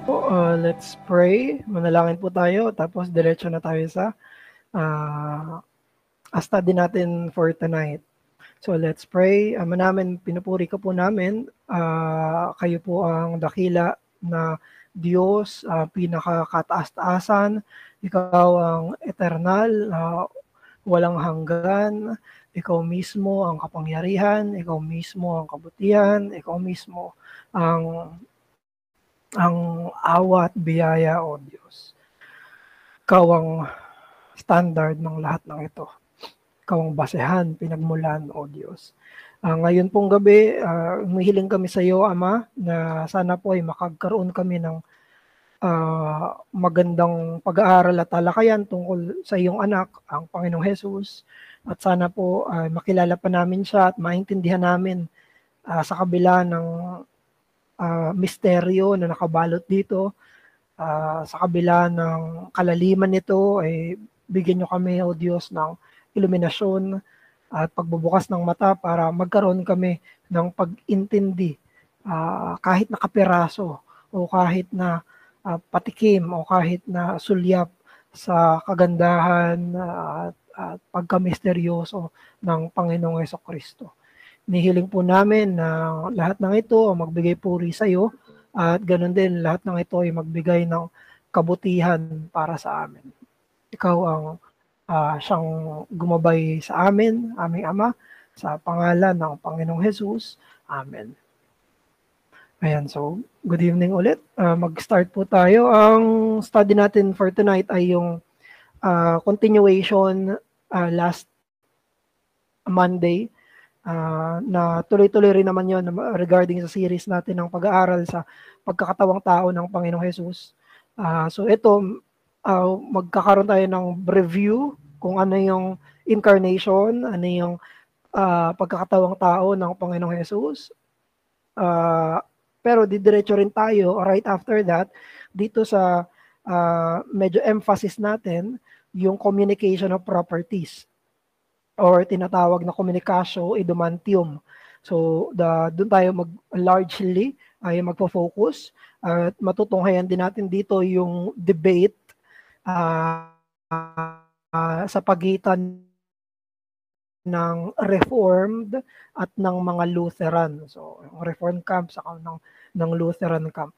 Let's pray. Manalangin po tayo, tapos diretso na tayo sa uh, study natin for tonight. So let's pray. Ama namin, pinupuri ka po namin. Kayo po ang dakila na Diyos, pinakakataas-taasan. Ikaw ang eternal, walang hanggan. Ikaw mismo ang kapangyarihan. Ikaw mismo ang kabutihan. Ikaw mismo ang awa at biyaya, O Diyos. Ikaw ang standard ng lahat ng ito. Ikaw ang basehan, pinagmulan, O Diyos. Ngayon pong gabi, humihiling kami sa iyo, Ama, na sana po ay makagkaroon kami ng magandang pag-aaral at talakayan tungkol sa iyong anak, ang Panginoong Jesus. At sana po makilala pa namin siya at maintindihan namin sa kabila ng misteryo na nakabalot dito, sa kabila ng kalaliman nito, ay bigyan nyo kami, O Diyos, ng iluminasyon at pagbubukas ng mata para magkaroon kami ng pag-intindi, kahit na kapiraso o kahit na patikim o kahit na sulyap sa kagandahan at pagka-misteryoso ng Panginoong Hesukristo. Nihiling po namin na lahat ng ito magbigay puri sa iyo at ganoon din lahat ng ito ay magbigay ng kabutihan para sa amin. Ikaw ang siyang gumabay sa amin, aming Ama, sa pangalan ng Panginoong Jesus. Amen. Ayan, so good evening ulit. Mag-start po tayo. Ang study natin for tonight ay yung continuation last Monday. Na tuloy-tuloy rin naman yon regarding sa series natin ng pag-aaral sa pagkakatawang tao ng Panginoong Jesus. So ito, magkakaroon tayo ng review kung ano yung incarnation, ano yung pagkakatawang tao ng Panginoong Jesus. Pero didiretso rin tayo right after that dito sa medyo emphasis natin yung communication of properties or tinatawag na communicatio idiomantium. So doon tayo largely ay magfo-focus at matutunghayan din natin dito yung debate sa pagitan ng Reformed at ng mga Lutheran. So yung Reformed camp saka ng Lutheran camp.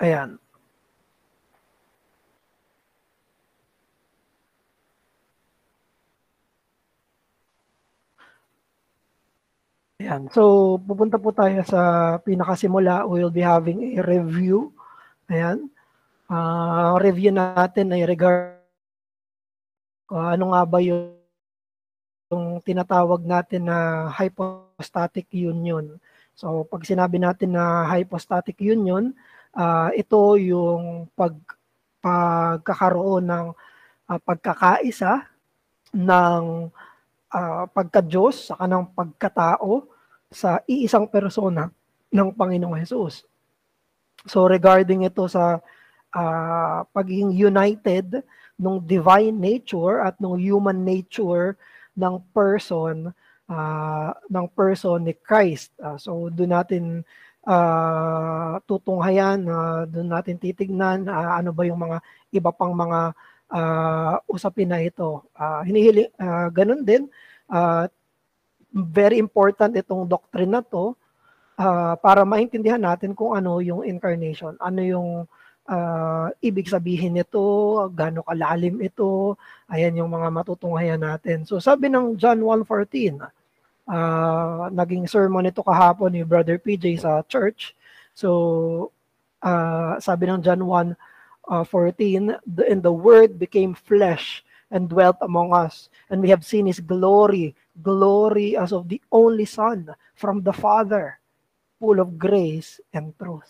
Ayan. Ayan. So, pupunta po tayo sa pinakasimula. We'll be having a review. Ayan. Review natin ay regard ano nga ba yung tinatawag natin na hypostatic union. So, pag sinabi natin na hypostatic union, ito yung pagkakaroon ng pagkakaisa ng pagka-Diyos sa kanang pagkatao sa iisang persona ng Panginoong Jesus. So regarding ito sa pagiging united ng divine nature at ng human nature ng person ni Christ. So doon natin tutunghayan, doon natin titignan ano ba yung mga iba pang mga usapin na ito. Ganun din, very important itong doctrine na to para maintindihan natin kung ano yung incarnation, ano yung ibig sabihin nito, gaano kalalim ito, ayan yung mga matutunghayan natin. So sabi ng John 1:14, naging sermon ito kahapon ni Brother PJ sa church. So sabi ng John 1:14, and the Word became flesh and dwelt among us, and we have seen His glory as of the only Son from the Father, full of grace and truth.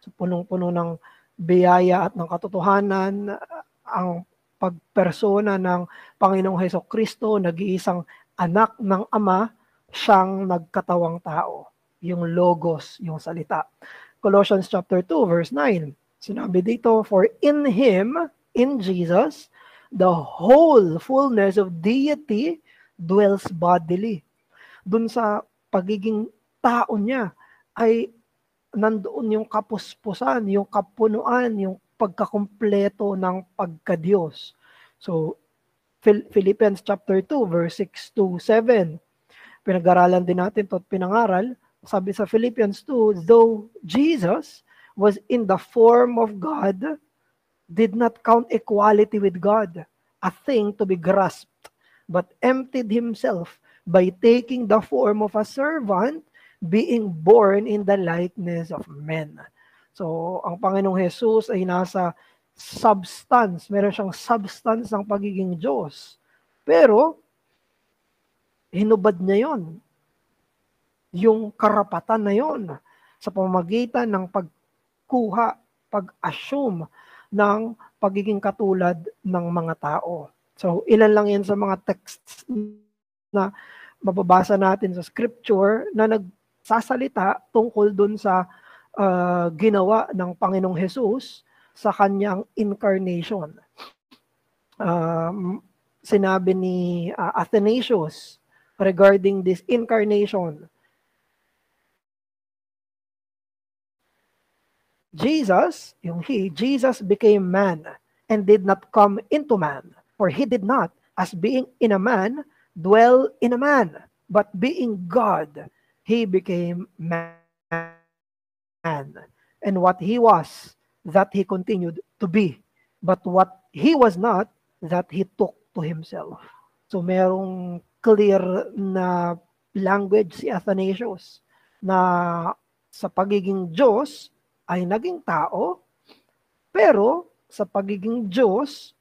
So punong-puno ng biyaya at ng katotohanan ang pagpersona ng Panginoong Hesukristo, nag-iisang anak ng Ama, siyang nagkatawang tao, yung Logos, yung salita. Colossians chapter 2 verse 9. Sinabi dito, for in Him, in Jesus, the whole fullness of deity dwells bodily. Dun sa pagiging tao niya ay nandoon yung kapuspusan, yung kapunuan, yung pagkakumpleto ng pagka-Diyos. So, Philippians chapter 2, verse 6 to 7. Pinag-aralan din natin ito at pinangaral. Sabi sa Philippians 2, though Jesus was in the form of God, did not count equality with God a thing to be grasped, but emptied himself by taking the form of a servant, being born in the likeness of men. So, ang Panginoong Jesus ay nasa substance, meron siyang substance ng pagiging Diyos. Pero, hinubad niya yon, yung karapatan na yon, sa pamamagitan ng pagkuha, pag-assume ng pagiging katulad ng mga tao. So, ilan lang yan sa mga texts na mababasa natin sa scripture na nagsasalita tungkol dun sa ginawa ng Panginoong Jesus sa kanyang incarnation. Sinabi ni Athanasius regarding this incarnation, Jesus became man and did not come into man, for he did not, as being in a man, dwell in a man, but being God, he became man. And what he was, that he continued to be. But what he was not, that he took to himself. So merong clear na language si Athanasius na sa pagiging Diyos ay naging tao, pero sa pagiging Diyos,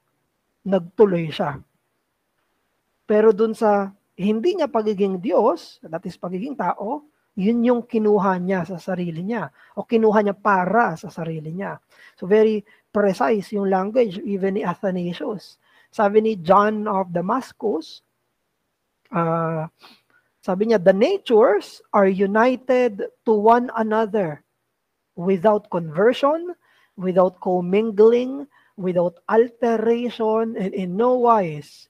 nagtuloy siya. Pero dun sa hindi niya pagiging Diyos, that is pagiging tao, yun yung kinuha niya sa sarili niya o kinuha niya para sa sarili niya. So very precise yung language even ni Athanasius. Sabi ni John of Damascus, sabi niya, the natures are united to one another without conversion, without commingling, without alteration, and in no wise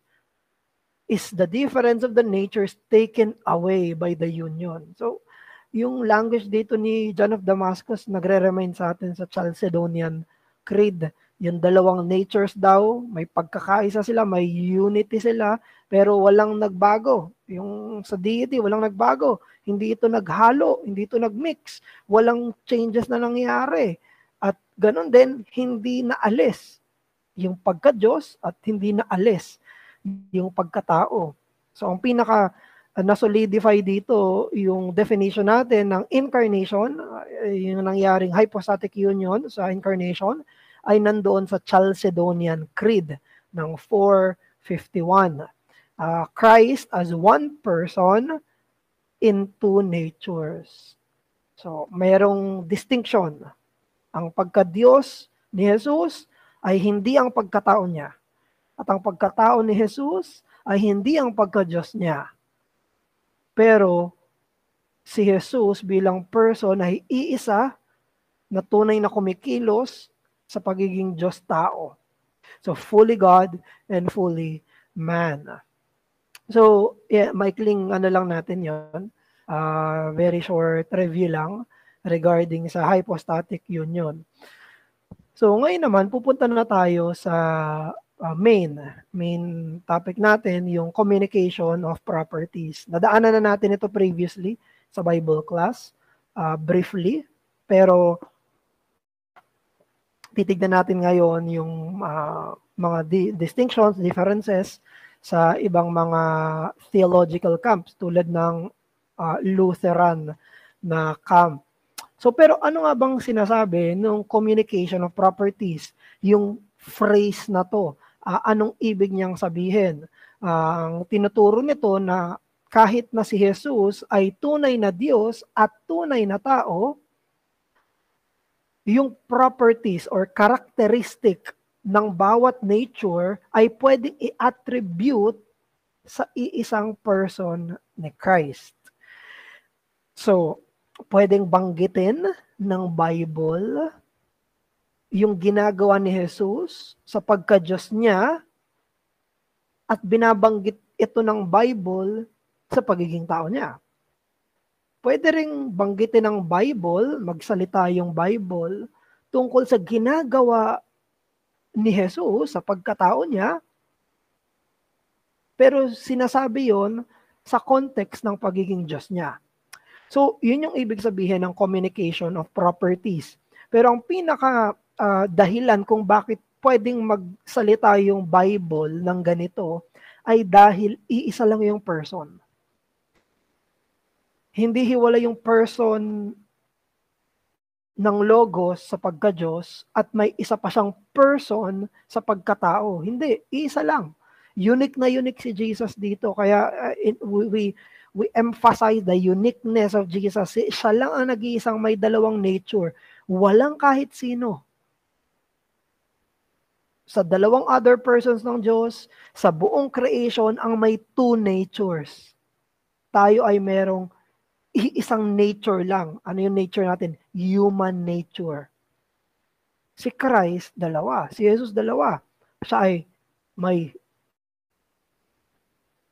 is the difference of the natures taken away by the union. So, yung language dito ni John of Damascus nagre-remind sa atin sa Chalcedonian Creed. Yung dalawang natures daw, may pagkakaisa sila, may unity sila, pero walang nagbago. Yung sa deity, walang nagbago. Hindi ito naghalo, hindi ito nagmix. Walang changes na nangyari. At ganun din, hindi naalis yung pagka-Diyos at hindi naalis yung pagkatao. So, ang pinaka na-solidify dito yung definition natin ng incarnation, yung nangyaring hypostatic union sa incarnation, ay nandoon sa Chalcedonian Creed ng 451. Christ as one person in two natures. So, mayroong distinction. Ang pagka-Diyos ni Jesus ay hindi ang pagkatao niya. At ang pagkatao ni Jesus ay hindi ang pagka-Diyos niya. Pero si Jesus bilang person ay iisa na tunay na kumikilos sa pagiging Diyos-tao. So fully God and fully man. So maikling lang natin yon. Very short review lang regarding sa hypostatic union. So ngayon naman pupunta na tayo sa main topic natin, yung communication of properties. Nadaanan na natin ito previously sa Bible class, briefly, pero titignan natin ngayon yung mga distinctions, differences sa ibang mga theological camps tulad ng Lutheran na camp. So pero ano nga bang sinasabi ng communication of properties? Yung phrase na to, anong ibig niyang sabihin? Ang tinuturo nito na kahit na si Jesus ay tunay na Diyos at tunay na tao, yung properties or characteristic ng bawat nature ay pwedeng i-attribute sa iisang person ni Christ. So, pwedeng banggitin ng Bible yung ginagawa ni Jesus sa pagka-Diyos niya at binabanggit ito ng Bible sa pagiging tao niya. Pwede ring banggitin ng Bible, magsalita yung Bible tungkol sa ginagawa ni Jesus sa pagkatao niya, pero sinasabi yon sa context ng pagiging Diyos niya. So, yun yung ibig sabihin ng communication of properties. Pero ang pinaka dahilan kung bakit pwedeng magsalita yung Bible ng ganito ay dahil iisa lang yung person. Hindi hiwalay yung person ng Logos sa pagka-Diyos at may isa pa siyang person sa pagkatao. Hindi, isa lang. Unique na unique si Jesus dito. Kaya we emphasize the uniqueness of Jesus. Siya lang ang nag-iisang may dalawang nature. Walang kahit sino. Sa dalawang other persons ng Diyos, sa buong creation, ang may two natures. Tayo ay merong isang nature lang. Ano yung nature natin? Human nature. Si Christ, dalawa. Si Jesus, dalawa. Siya ay may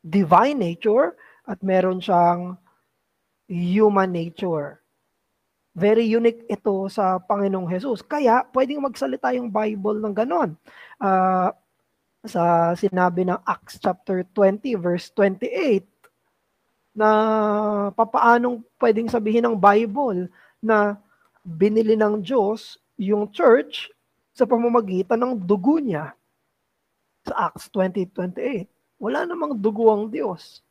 divine nature at meron siyang human nature. Very unique ito sa Panginoong Jesus. Kaya, pwedeng magsalita yung Bible ng ganon. Sa sinabi ng Acts chapter 20, verse 28, na papaanong pwedeng sabihin ng Bible na binili ng Diyos yung church sa pamamagitan ng dugo niya. Sa Acts 20:28, wala namang dugo ang Diyos.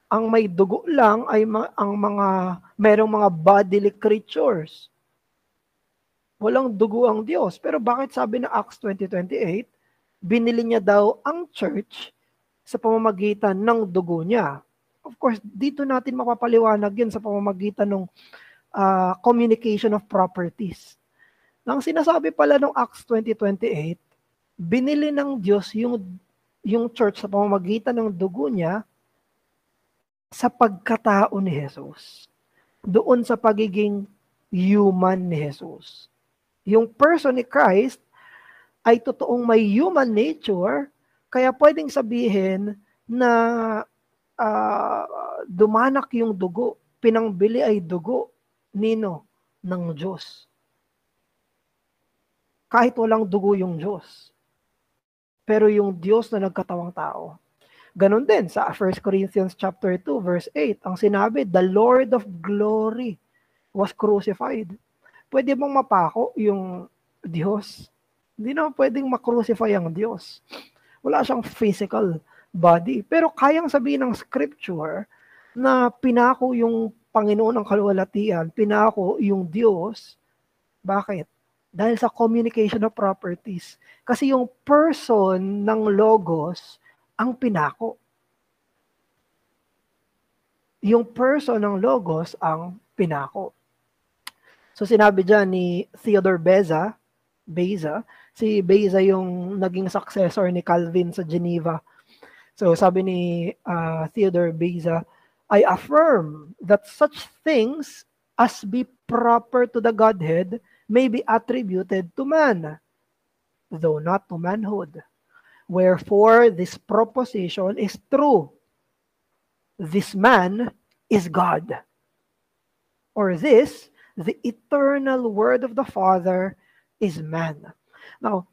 Ang may dugo lang ay merong mga bodily creatures. Walang dugo ang Diyos. Pero bakit sabi na Acts 20:28, binili niya daw ang church sa pamamagitan ng dugo niya? Of course, dito natin mapapaliwanag yun sa pamamagitan ng communication of properties. Nang sinasabi pala ng Acts 20:28, binili ng Diyos yung church sa pamamagitan ng dugo niya sa pagkatao ni Jesus. Doon sa pagiging human ni Jesus. Yung person ni Christ ay totoong may human nature, kaya pwedeng sabihin na dumanak yung dugo, pinangbili ay dugo ng Diyos. Kahit walang dugo yung Diyos. Pero yung Diyos na nagkatawang tao. Ganon din sa 1 Corinthians chapter 2 verse 8, ang sinabi, the Lord of glory was crucified. Pwede bang mapako yung Diyos? Hindi naman pwedeng makrucify ang Diyos. Wala siyang physical body. Pero kayang sabihin ng scripture na pinako yung Panginoon ng kaluwalhatian, pinako yung Diyos. Bakit? Dahil sa communication of properties. Kasi yung person ng Logos ang pinako. Yung person ng Logos ang pinako. So sinabi dyan ni Theodore Beza, si Beza yung naging successor ni Calvin sa Geneva. So sabi ni Theodore Beza, I affirm that such things as be proper to the Godhead may be attributed to man, though not to manhood. Wherefore this proposition is true. This man is God. Or this, the eternal word of the Father is man. Now,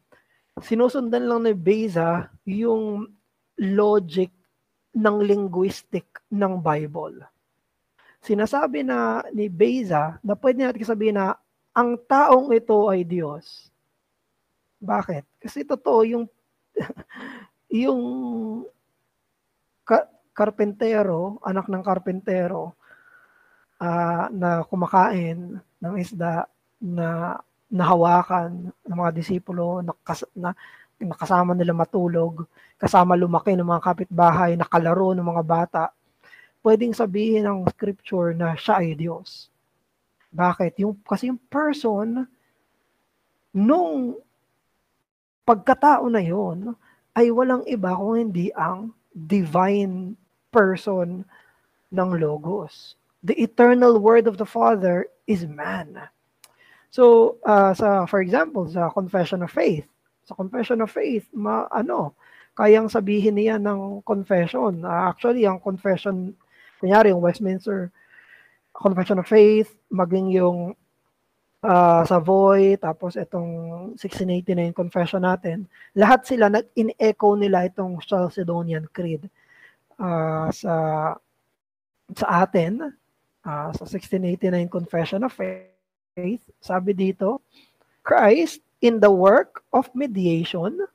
sinusundan lang ni Beza yung logic ng linguistic ng Bible. Sinasabi na ni Beza na pwede natin sabihin na ang taong ito ay Diyos. Bakit? Kasi totoo yung karpentero, anak ng karpentero, na kumakain ng isda na nahawakan ng mga disipulo, nakasama nila matulog, kasama lumaki ng mga kapitbahay, nakalaro ng mga bata, pwedeng sabihin ng scripture na siya ay Diyos. Bakit? Kasi yung person, nung pagkatao na yon ay walang iba kung hindi ang divine person ng Logos. The eternal word of the Father is man. So, for example, sa Confession of Faith, kayang sabihin niya ng confession. Actually, ang confession kunyari yung Westminster Confession of Faith, maging yung Savoy, tapos itong 1689 Confession natin, lahat sila in-echo nila itong Chalcedonian Creed sa atin, sa 1689 Confession of Faith. Sabi dito, Christ in the work of mediation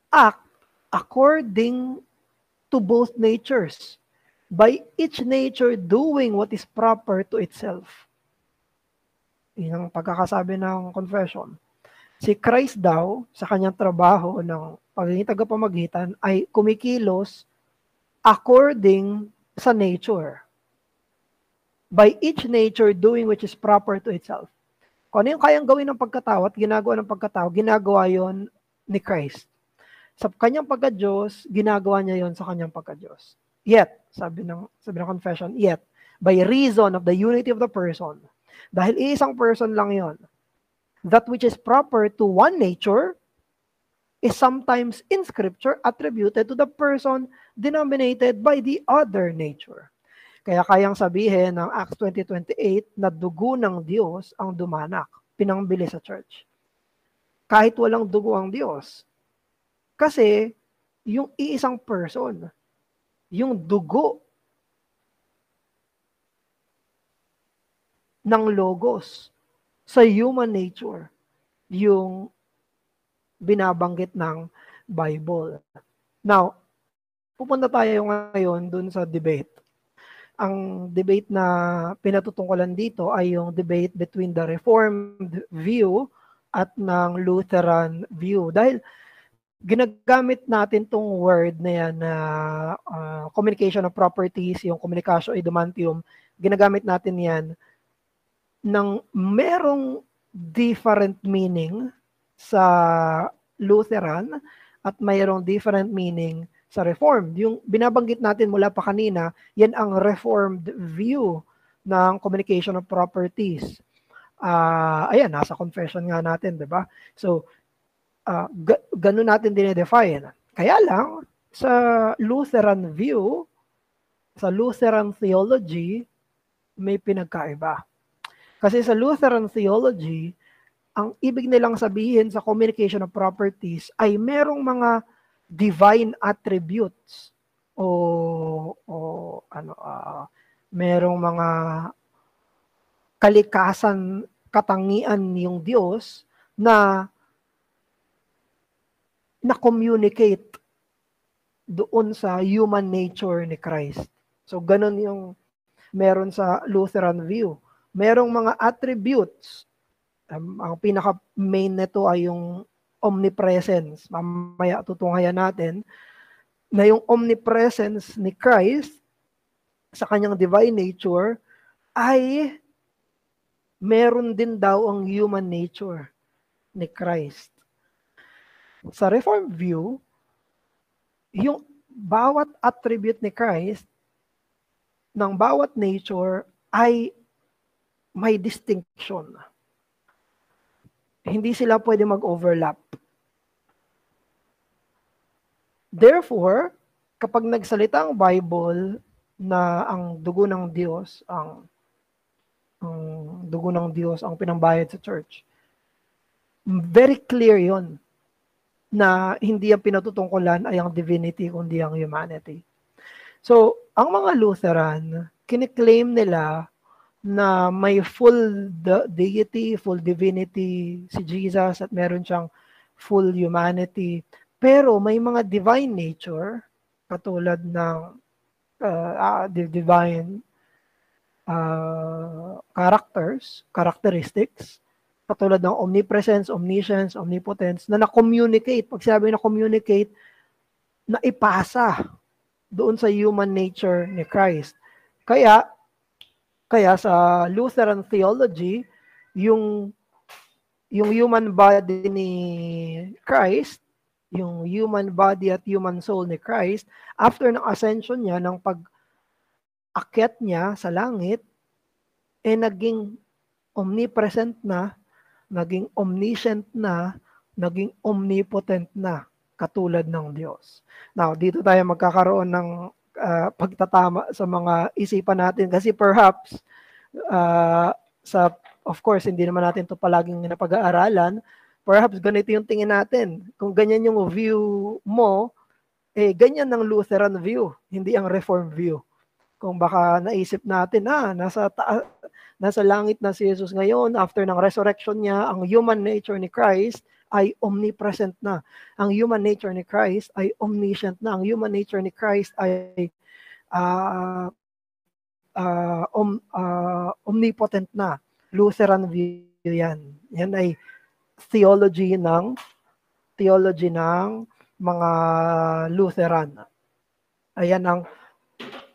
act according to both natures, by each nature doing what is proper to itself. Yun ang pagkakasabi ng confession. Si Christ daw, sa kanyang trabaho ng pagiging tagapamagitan, ay kumikilos according sa nature. By each nature doing which is proper to itself. Kung ano yung kayang gawin ng pagkatao at ginagawa ng pagkatao, ginagawa yon ni Christ. Sa kanyang pagka-Diyos, ginagawa niya yon sa kanyang pagka-Diyos. Yet, sabi ng confession, yet, by reason of the unity of the person, dahil isang person lang yon, that which is proper to one nature is sometimes in Scripture attributed to the person denominated by the other nature. Kaya kayang sabihin ng Acts 20:28 na dugo ng Diyos ang dumanak, pinangbili sa church. Kahit walang dugo ang Diyos. Kasi yung iisang person, yung dugo ng Logos sa human nature, yung binabanggit ng Bible. Now, pupunta tayo ngayon dun sa debate. Ang debate na pinatutungkulan dito ay yung debate between the Reformed view at ng Lutheran view. Dahil ginagamit natin tong word na yan na communication of properties, yung communicatio idiomantium, ginagamit natin yan ng merong different meaning sa Lutheran at mayroong different meaning sa Reformed. Yung binabanggit natin mula pa kanina, yan ang Reformed view ng communication of properties. Ayan, nasa confession nga natin, di ba? So, ganun natin dinedefine. Kaya lang, sa Lutheran view, sa Lutheran theology, may pinagkaiba. Kasi sa Lutheran theology, ang ibig nilang sabihin sa communication of properties ay merong mga divine attributes merong mga kalikasan, katangian yung Diyos na communicate doon sa human nature ni Christ. So ganun yung meron sa Lutheran view. Merong mga attributes. Ang pinaka-main nito ay yung omnipresence. Mamaya tutunghayan natin na yung omnipresence ni Christ sa kanyang divine nature ay meron din daw ang human nature ni Christ. Sa Reformed view, yung bawat attribute ni Christ ng bawat nature ay may distinction. Hindi sila pwede mag-overlap. Therefore, kapag nagsalita ang Bible na ang dugo ng Diyos, ang dugo ng Diyos ang pinambayad sa church, very clear yon na hindi ang pinatutungkulan ay ang divinity kundi ang humanity. So, ang mga Lutheran, kiniklaim nila na may full deity, full divinity si Jesus at meron siyang full humanity. Pero may mga divine nature, katulad ng divine characteristics, katulad ng omnipresence, omniscience, omnipotence, na na-communicate. Pag sinabi na-communicate, na ipasa doon sa human nature ni Christ. Kaya sa Lutheran theology, yung human body ni Christ, yung human body at human soul ni Christ, after ng ascension niya, ng pag-akyat niya sa langit, naging omnipresent na, naging omniscient na, naging omnipotent na, katulad ng Diyos. Now, dito tayo magkakaroon ng pagtatama sa mga isipan natin. Kasi perhaps, of course, hindi naman natin ito palaging napag-aaralan. Perhaps ganito yung tingin natin. Kung ganyan yung view mo, ganyan ang Lutheran view, hindi ang Reformed view. Kung baka naisip natin, nasa langit na si Jesus ngayon, after ng resurrection niya, ang human nature ni Christ ay omnipresent na. Ang human nature ni Christ ay omniscient na. Ang human nature ni Christ ay omnipotent na. Lutheran view yan. Yan ay theology ng mga Lutheran. Ayan ang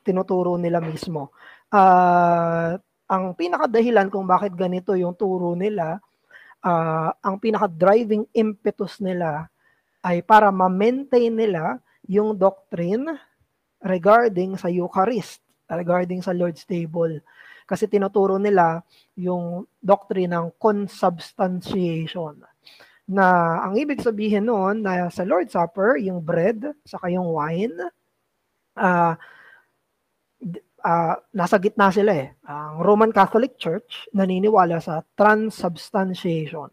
tinuturo nila mismo. Ang pinakadahilan kung bakit ganito yung turo nila, ang pinaka-driving impetus nila ay para ma-maintain nila yung doctrine regarding sa Eucharist, regarding sa Lord's Table. Kasi tinuturo nila yung doctrine ng consubstantiation. Na ang ibig sabihin noon na sa Lord's Supper, yung bread, saka yung wine, nasa gitna sila eh. Ang Roman Catholic Church naniniwala sa transubstantiation.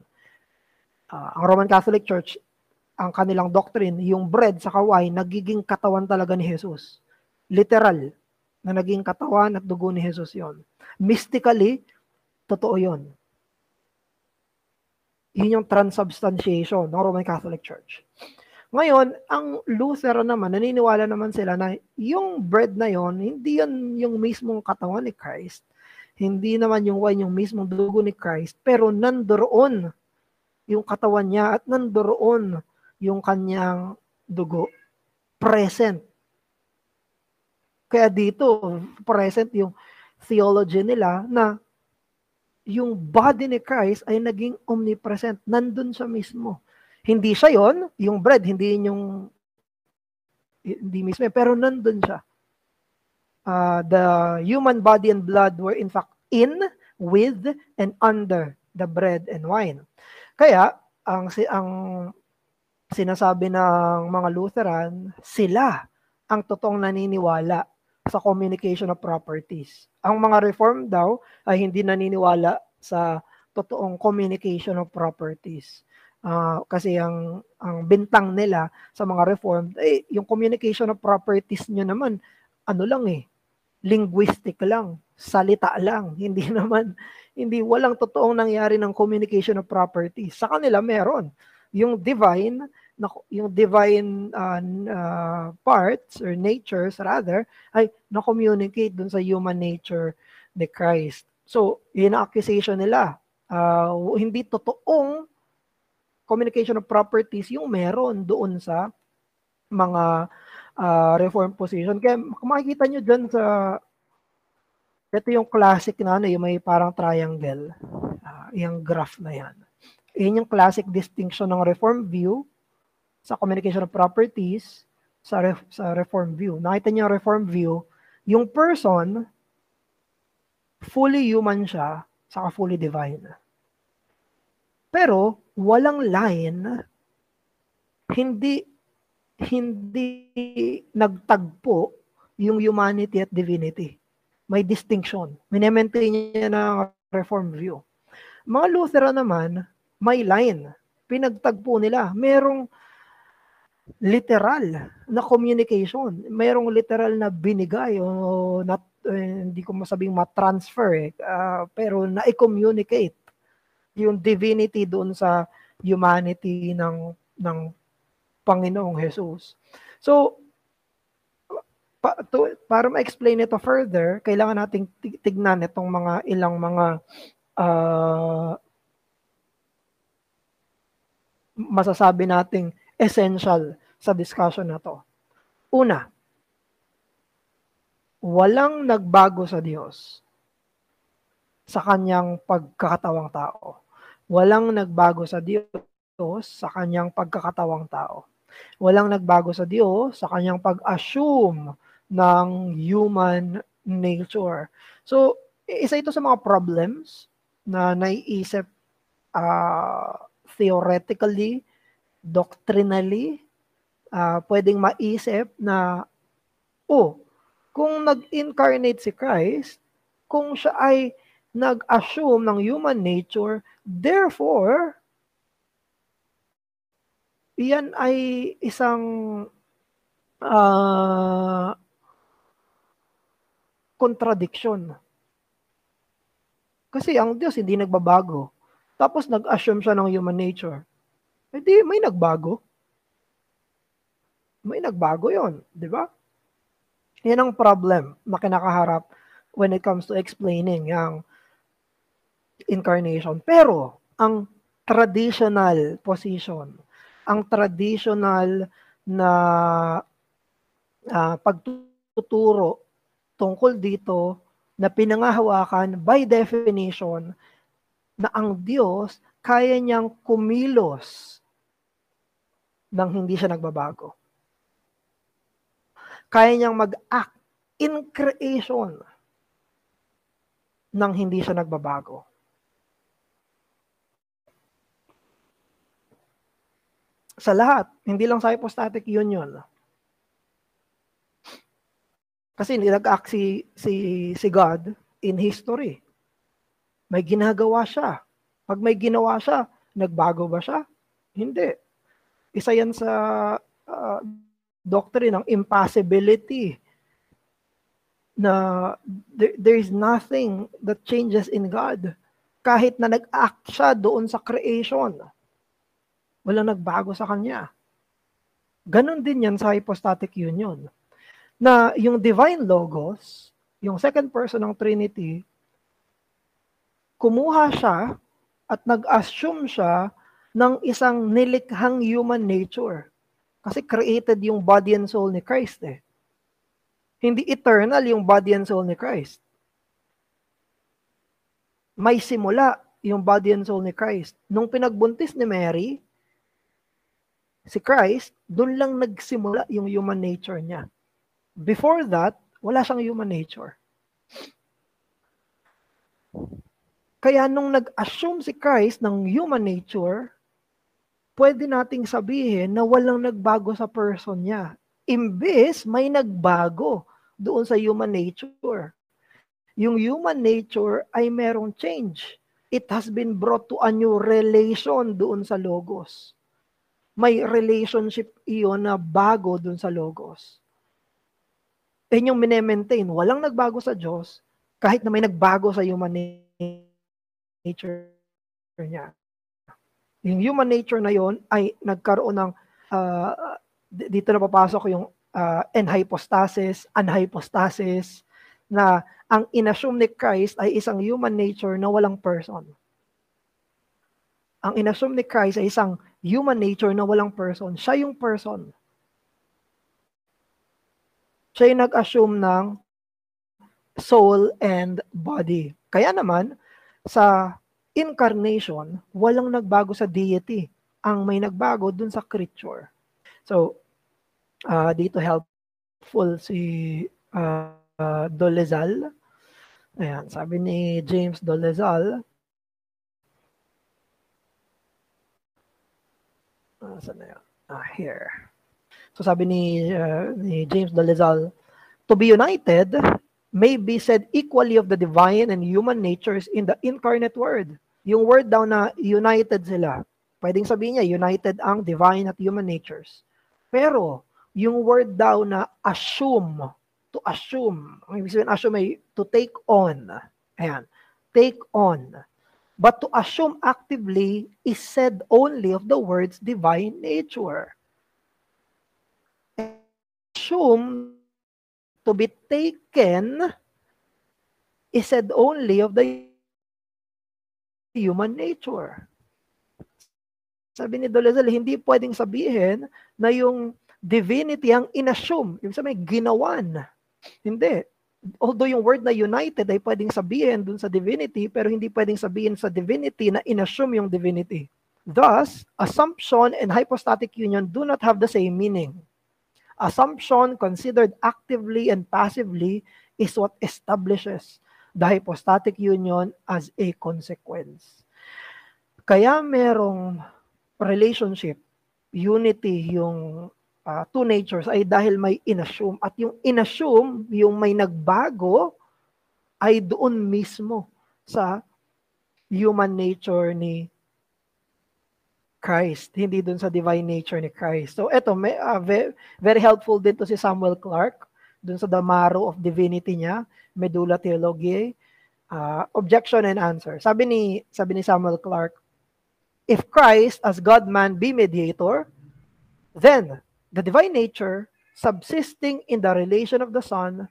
Ang Roman Catholic Church, ang kanilang doctrine, yung bread sa wine, nagiging katawan talaga ni Jesus. Literal, na naging katawan at dugo ni Jesus yon. Mystically, totoo yon. Yun yung transubstantiation ng Roman Catholic Church. Ngayon, ang Lutheran naman, naniniwala naman sila na yung bread na yon, hindi yan yung mismong katawan ni Christ. Hindi naman yung wine yung mismong dugo ni Christ, pero nandoon yung katawan niya at nandoon yung kanyang dugo. Present. Kaya dito, present yung theology nila na yung body ni Christ ay naging omnipresent. Nandun siya mismo. Hindi siya yon, yung bread, hindi mismo, pero nandun siya. The human body and blood were in fact in, with, and under the bread and wine. Kaya, ang sinasabi ng mga Lutheran, sila ang totoong naniniwala sa communication of properties. Ang mga Reformed daw ay hindi naniniwala sa totoong communication of properties. Kasi ang bintang nila sa mga Reformed, yung communication of properties nyo naman, linguistic lang, salita lang, walang totoong nangyari ng communication of properties. Sa kanila meron. Yung divine parts or natures rather ay na-communicate dun sa human nature ni Christ. So, yun ang accusation nila. Hindi totoong communication of properties yung meron doon sa mga reform position. Kaya makikita nyo dyan ito yung classic na yung may parang triangle. Yung graph na yan. Yun yung classic distinction ng reform view sa communication of properties sa reform view. Nakita niyo yung reform view, yung person, fully human siya, saka fully divine. Pero, walang line, hindi nagtagpo yung humanity at divinity. May distinction. Minemaintain niya ng reform view. Mga Lutheran naman, may line. Pinagtagpo nila. Merong literal na communication. Merong literal na binigay o hindi ko masabing ma-transfer pero na-communicate yung divinity doon sa humanity ng Panginoong Jesus. So, para ma-explain ito further, kailangan nating tignan itong ilang mga masasabi nating essential sa discussion na to. Una, walang nagbago sa Diyos sa kanyang pagkakatawang tao. Walang nagbago sa Diyos sa kanyang pagkakatawang tao. Walang nagbago sa Diyos sa kanyang pag-assume ng human nature. So, isa ito sa mga problems na naiisip theoretically, doctrinally, pwedeng maisip na, Kung nag-incarnate si Christ, kung siya ay nag-assume ng human nature, therefore, iyan ay isang contradiction. Kasi ang Diyos hindi nagbabago. Tapos nag-assume siya ng human nature. Eh di, may nagbago. May nagbago yon, di ba? Yan ang problem na kinakaharap when it comes to explaining yung incarnation. Pero, ang traditional position, ang traditional na pagtuturo tungkol dito na pinangahawakan by definition na ang Diyos kaya niyang kumilos nang hindi siya nagbabago. Kaya niyang mag-act in creation nang hindi siya nagbabago. Sa lahat, hindi lang sa hypostatic union. Kasi hindi nag-act si God in history. May ginagawa siya. Pag may ginawa siya, nagbago ba siya? Hindi. Isa yan sa doctrine ng impossibility. Na there is nothing that changes in God. Kahit na nag-act siya doon sa creation, walang nagbago sa kanya. Ganon din yan sa hypostatic union. Na yung divine logos, yung second person ng Trinity, kumuha siya at nag-assume siya ng isang nilikhang human nature. Kasi created yung body and soul ni Christ eh. Hindi eternal yung body and soul ni Christ. May simula yung body and soul ni Christ. Nung pinagbuntis ni Mary, si Christ, doon lang nagsimula yung human nature niya. Before that, wala siyang human nature. Kaya nung nag-assume si Christ ng human nature, pwede nating sabihin na walang nagbago sa person niya. Imbes may nagbago doon sa human nature. Yung human nature ay merong change. It has been brought to a new relation doon sa Logos. May relationship iyon na bago doon sa Logos. Yan yung minemaintain. Walang nagbago sa Diyos kahit na may nagbago sa human nature niya. Yung human nature na yon ay nagkaroon ng dito na papasok yung enhypostasis, anhypostasis, na ang inassume ni Christ ay isang human nature na walang person. Ang inassume ni Christ ay isang human nature na walang person. Siya yung person. Siya yung nag-assume ng soul and body. Kaya naman, sa incarnation, walang nagbago sa deity. Ang may nagbago dun sa creature. So, dito helpful si Dolezal. Ayan, sabi ni James Dolezal, saan na yan? Here. So sabi ni James Dolezal, to be united may be said equally of the divine and human natures in the incarnate word. Yung word daw na united sila, pwedeng sabihin niya, united ang divine at human natures. Pero, yung word daw na assume, to assume, ang ibig sabihin assume ay to take on. Ayan, take on. But to assume actively is said only of the word's divine nature. Assume to be taken is said only of the human nature. Sabi ni Dolezal, hindi pwedeng sabihin na yung divinity ang inassume. Yung sabihin, ginawan. Hindi. Although yung word na united ay pwedeng sabihin dun sa divinity, pero hindi pwedeng sabihin sa divinity na inassume yung divinity. Thus, assumption and hypostatic union do not have the same meaning. Assumption considered actively and passively is what establishes the hypostatic union as a consequence. Kaya merong relationship, unity, yung two natures ay dahil may inassume. At yung inassume, yung may nagbago, ay doon mismo sa human nature ni Christ, hindi doon sa divine nature ni Christ. So eto, very helpful din to si Samuel Clarke, doon sa The Marrow of Divinity niya, Medulla Theologiae, objection and answer. Sabi ni Samuel Clarke, if Christ as God-man be mediator, then the divine nature, subsisting in the relation of the Son,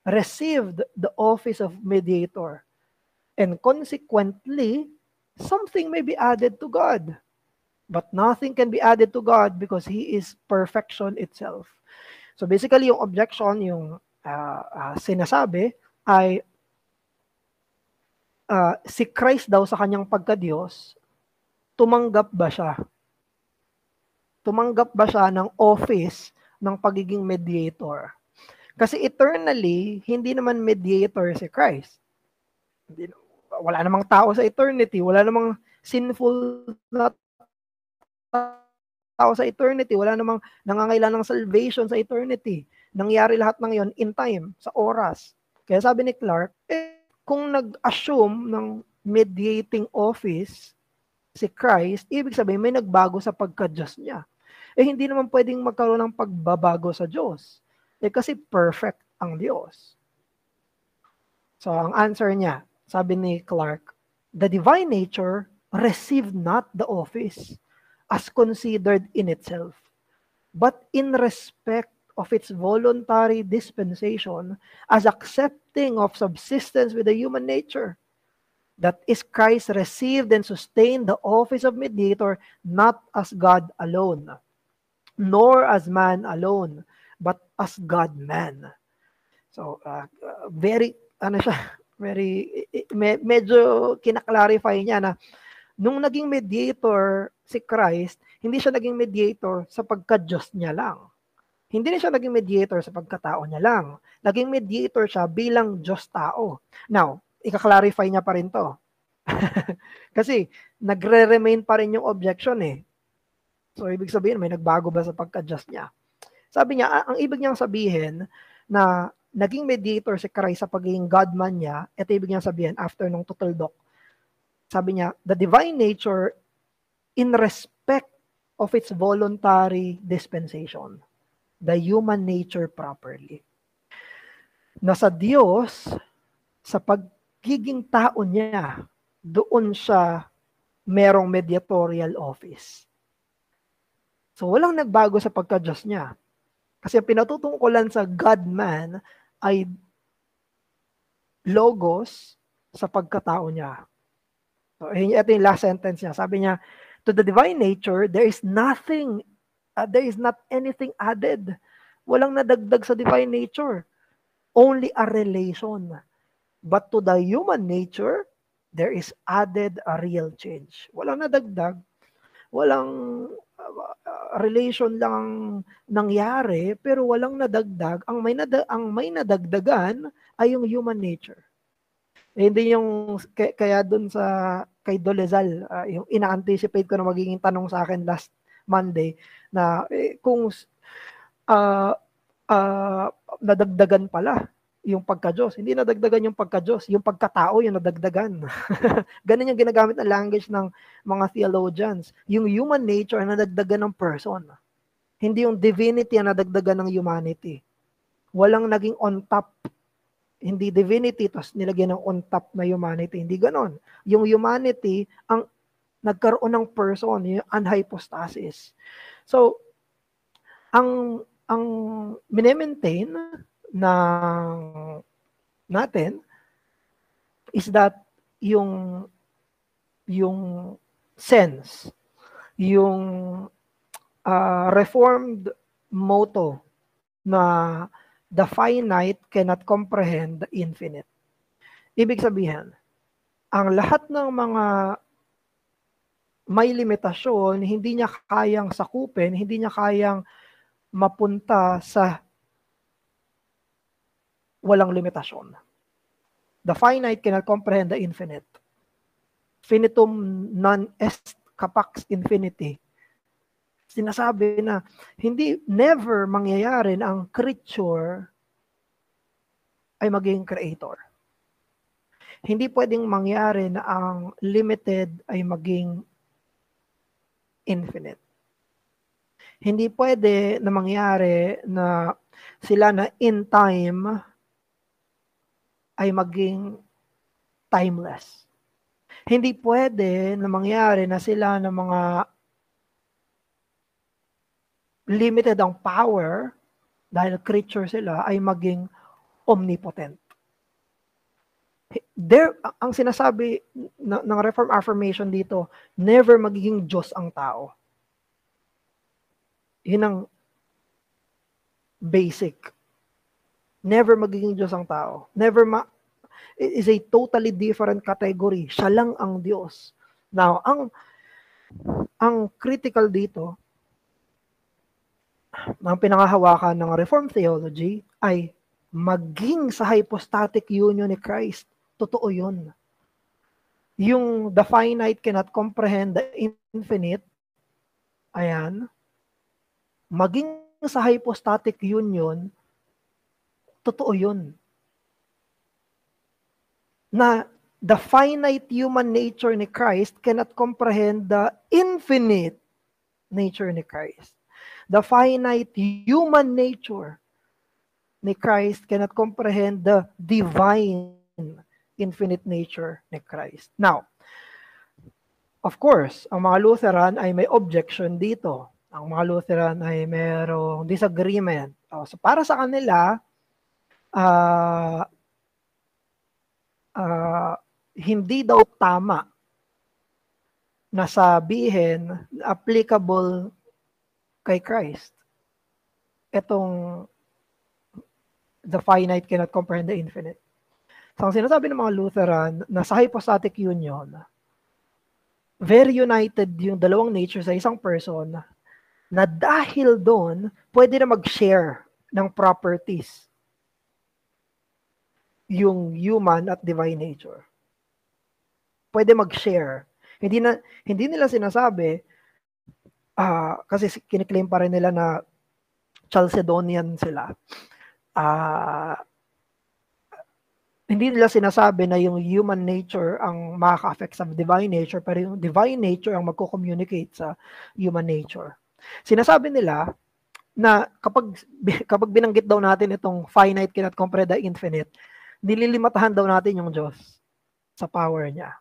received the office of mediator, and consequently, something may be added to God. But nothing can be added to God because He is perfection itself. So basically, yung objection, yung sinasabi ay si Christ daw sa kanyang pagka-Diyos, tumanggap ba siya? Tumanggap ba siya ng office ng pagiging mediator? Kasi eternally, hindi naman mediator si Christ. Wala namang tao sa eternity, wala namang sinful na tao sa eternity, wala namang nangangailangan ng salvation sa eternity. Nangyari lahat ng yon in time, sa oras. Kaya sabi ni Clarke, kung nag-assume ng mediating office si Christ, ibig sabihin may nagbago sa pagka-Diyos niya. Hindi naman pwedeng magkaroon ng pagbabago sa Diyos. Kasi perfect ang Diyos. So ang answer niya, sabi ni Clarke, the divine nature received not the office as considered in itself, but in respect of its voluntary dispensation as accepting of subsistence with the human nature. That is, Christ received and sustained the office of mediator not as God alone, nor as man alone, but as God-man. So, medyo kinaklarify niya na nung naging mediator si Christ, hindi siya naging mediator sa pagka-Diyos niya lang. Hindi rin siya naging mediator sa pagkatao niya lang. Naging mediator siya bilang Diyos-tao. Now, ika-clarify niya pa rin to. Kasi, nagre-remain pa rin yung objection eh. So, ibig sabihin, may nagbago ba sa pagka-Diyos niya? Sabi niya, ang ibig niyang sabihin na naging mediator si Christ sa pagiging God-man niya, ito ibig niyang sabihin after nung total doc. Sabi niya, the divine nature in respect of its voluntary dispensation, the human nature properly. Na sa Diyos, sa pagiging tao niya, doon siya merong mediatorial office. So walang nagbago sa pagka-Diyos niya. Kasi ang pinatutungkulan sa God-man ay logos sa pagkatao niya. So, ito yung last sentence niya. Sabi niya, to the divine nature, there is not anything added. Walang nadagdag sa divine nature. Only a relation. But to the human nature, there is added a real change. Walang nadagdag. Walang relation lang nangyari, pero walang nadagdag. Ang may nadagdagan ay yung human nature. Hindi yung, kaya dun sa, kay Dolezal, yung ina-anticipate ko na magiging tanong sa akin last Monday, na kung nadagdagan pala yung pagka-Diyos. Hindi nadagdagan yung pagka-Diyos, yung pagkatao yung nadagdagan. Ganun yung ginagamit na language ng mga theologians. Yung human nature ang nadagdagan ng person. Hindi yung divinity ang nadagdagan ng humanity. Walang naging on top. Hindi divinity, tapos nilagyan ng on top na humanity. Hindi ganon. Yung humanity, ang nagkaroon ng person, yung anhypostasis. So, ang minemaintain natin is that yung sense, yung reformed motto na the finite cannot comprehend the infinite. Ibig sabihin, ang lahat ng mga may limitasyon, hindi niya kayang sakupin, hindi niya kayang mapunta sa walang limitasyon. The finite cannot comprehend the infinite. Finitum non est capax infinity. sinasabi na never mangyayari na ang creature ay maging creator. Hindi pwedeng mangyari na ang limited ay maging infinite. Hindi pwede na mangyari na sila na in time ay maging timeless. Hindi pwede na mangyari na sila na mga limited ang power dahil creature sila ay maging omnipotent. Ang sinasabi ng Reform affirmation dito, never magiging Diyos ang tao. Yun ang basic. Never magiging Diyos ang tao. It is a totally different category. Siya lang ang Diyos. Now, ang critical dito, ang pinangahawakan ng Reformed theology ay maging sa hypostatic union ni Christ. Totoo yun. Yung the finite cannot comprehend the infinite, ayan, maging sa hypostatic union, totoo yun. Na the finite human nature ni Christ cannot comprehend the infinite nature ni Christ. The finite human nature ni Christ cannot comprehend the divine infinite nature ni Christ. Now, of course, ang mga Lutheran ay may objection dito. Ang mga Lutheran ay mayroong disagreement. So para sa kanila, hindi daw tama na sabihin applicable kay Christ. Itong the finite cannot comprehend the infinite. So ang sinasabi ng mga Lutheran na sa hypostatic union, very united yung dalawang nature sa isang person na dahil doon, pwede na mag-share ng properties yung human at divine nature. Pwede mag-share. Hindi nila sinasabi, kasi kiniklaim pa rin nila na Chalcedonian sila. Hindi nila sinasabi na yung human nature ang makaka-affect sa divine nature, pero yung divine nature ang magko-communicate sa human nature. Sinasabi nila na kapag binanggit daw natin itong finite cannot comprehend the infinite, nililimatahan daw natin yung Diyos sa power niya.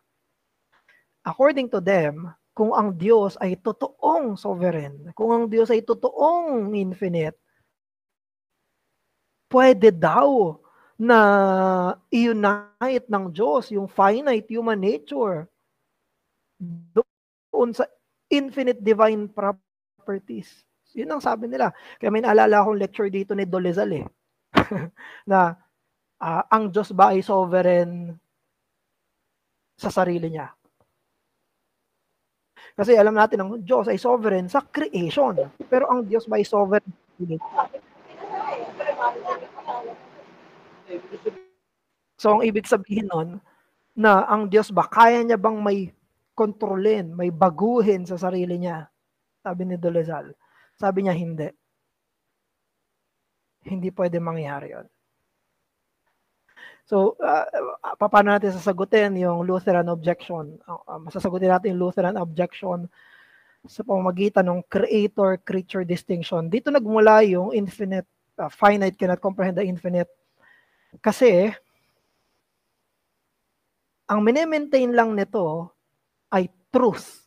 According to them, kung ang Diyos ay totoong sovereign, kung ang Diyos ay totoong infinite, pwede daw na i-unite ng Diyos yung finite human nature doon sa infinite divine properties. Yun ang sabi nila. Kaya may naalala akong lecture dito ni Dolezal na ang Diyos ba ay sovereign sa sarili niya? Kasi alam natin ang Diyos ay sovereign sa creation. Pero ang Diyos ba ay sovereign? So, ang ibig sabihin nun, na ang Diyos ba, kaya niya bang may kontrolin, may baguhin sa sarili niya? Sabi ni Dolezal. Sabi niya, hindi. Hindi pwede mangyari yun. So, paano natin sasagutin yung Lutheran objection? Masasagutin natin yung Lutheran objection sa pamamagitan ng creator-creature distinction. Dito nagmula yung infinite, finite cannot comprehend the infinite. Kasi, ang mini-maintain lang nito ay truth.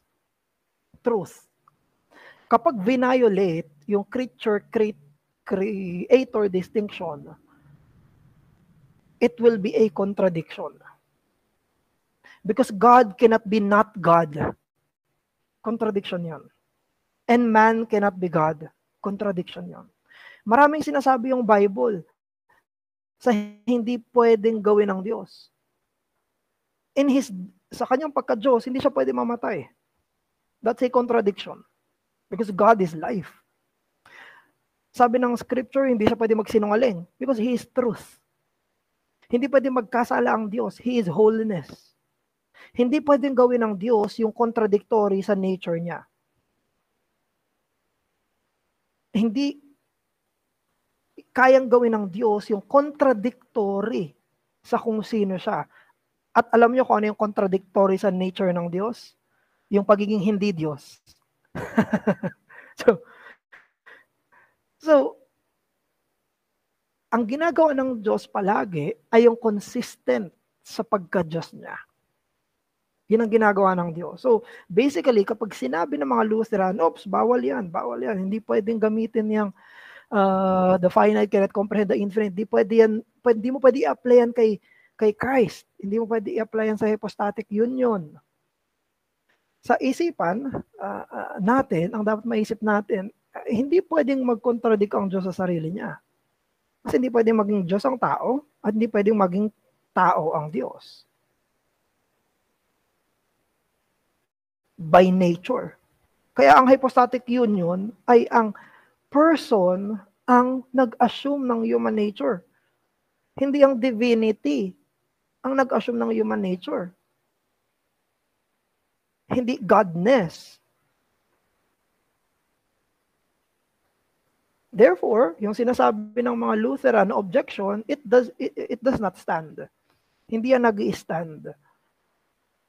Truth. Kapag violate yung creator distinction, it will be a contradiction. Because God cannot be not God. Contradiction yon. And man cannot be God. Contradiction yon. Maraming sinasabi yung Bible sa hindi pwedeng gawin ng Diyos. Sa kanyang pagka-Diyos, hindi siya pwede mamatay. That's a contradiction. Because God is life. Sabi ng scripture, hindi siya pwede magsinungaling. Because He is truth. Hindi pwede magkasala ang Diyos. He is holiness. Hindi pwedeng gawin ng Diyos yung contradictory sa nature niya. hindi kayang gawin ng Diyos yung contradictory sa kung sino siya. At alam niyo kung ano yung contradictory sa nature ng Diyos? Yung pagiging hindi Diyos. So, ang ginagawa ng Diyos palagi ay yung consistent sa pagka-Diyos niya. Yun ang ginagawa ng Diyos. So, basically, kapag sinabi ng mga Lutheran, oops, bawal yan. Hindi pwedeng gamitin yung the finite cannot comprehend the infinite. Hindi mo pwede i-apply yan kay Christ. Hindi mo pwede i-apply yan sa hypostatic union. Sa isipan natin, ang dapat maisip natin, hindi pwedeng mag-contradict ang Diyos sa sarili niya. Kasi hindi pwedeng maging Diyos ang tao at hindi pwedeng maging tao ang Diyos. By nature. Kaya ang hypostatic union ay ang person ang nag-assume ng human nature. Hindi ang divinity ang nag-assume ng human nature. Hindi godness. Therefore, yung sinasabi ng mga Lutheran objection, it does not stand. Hindi yan nag-i-stand.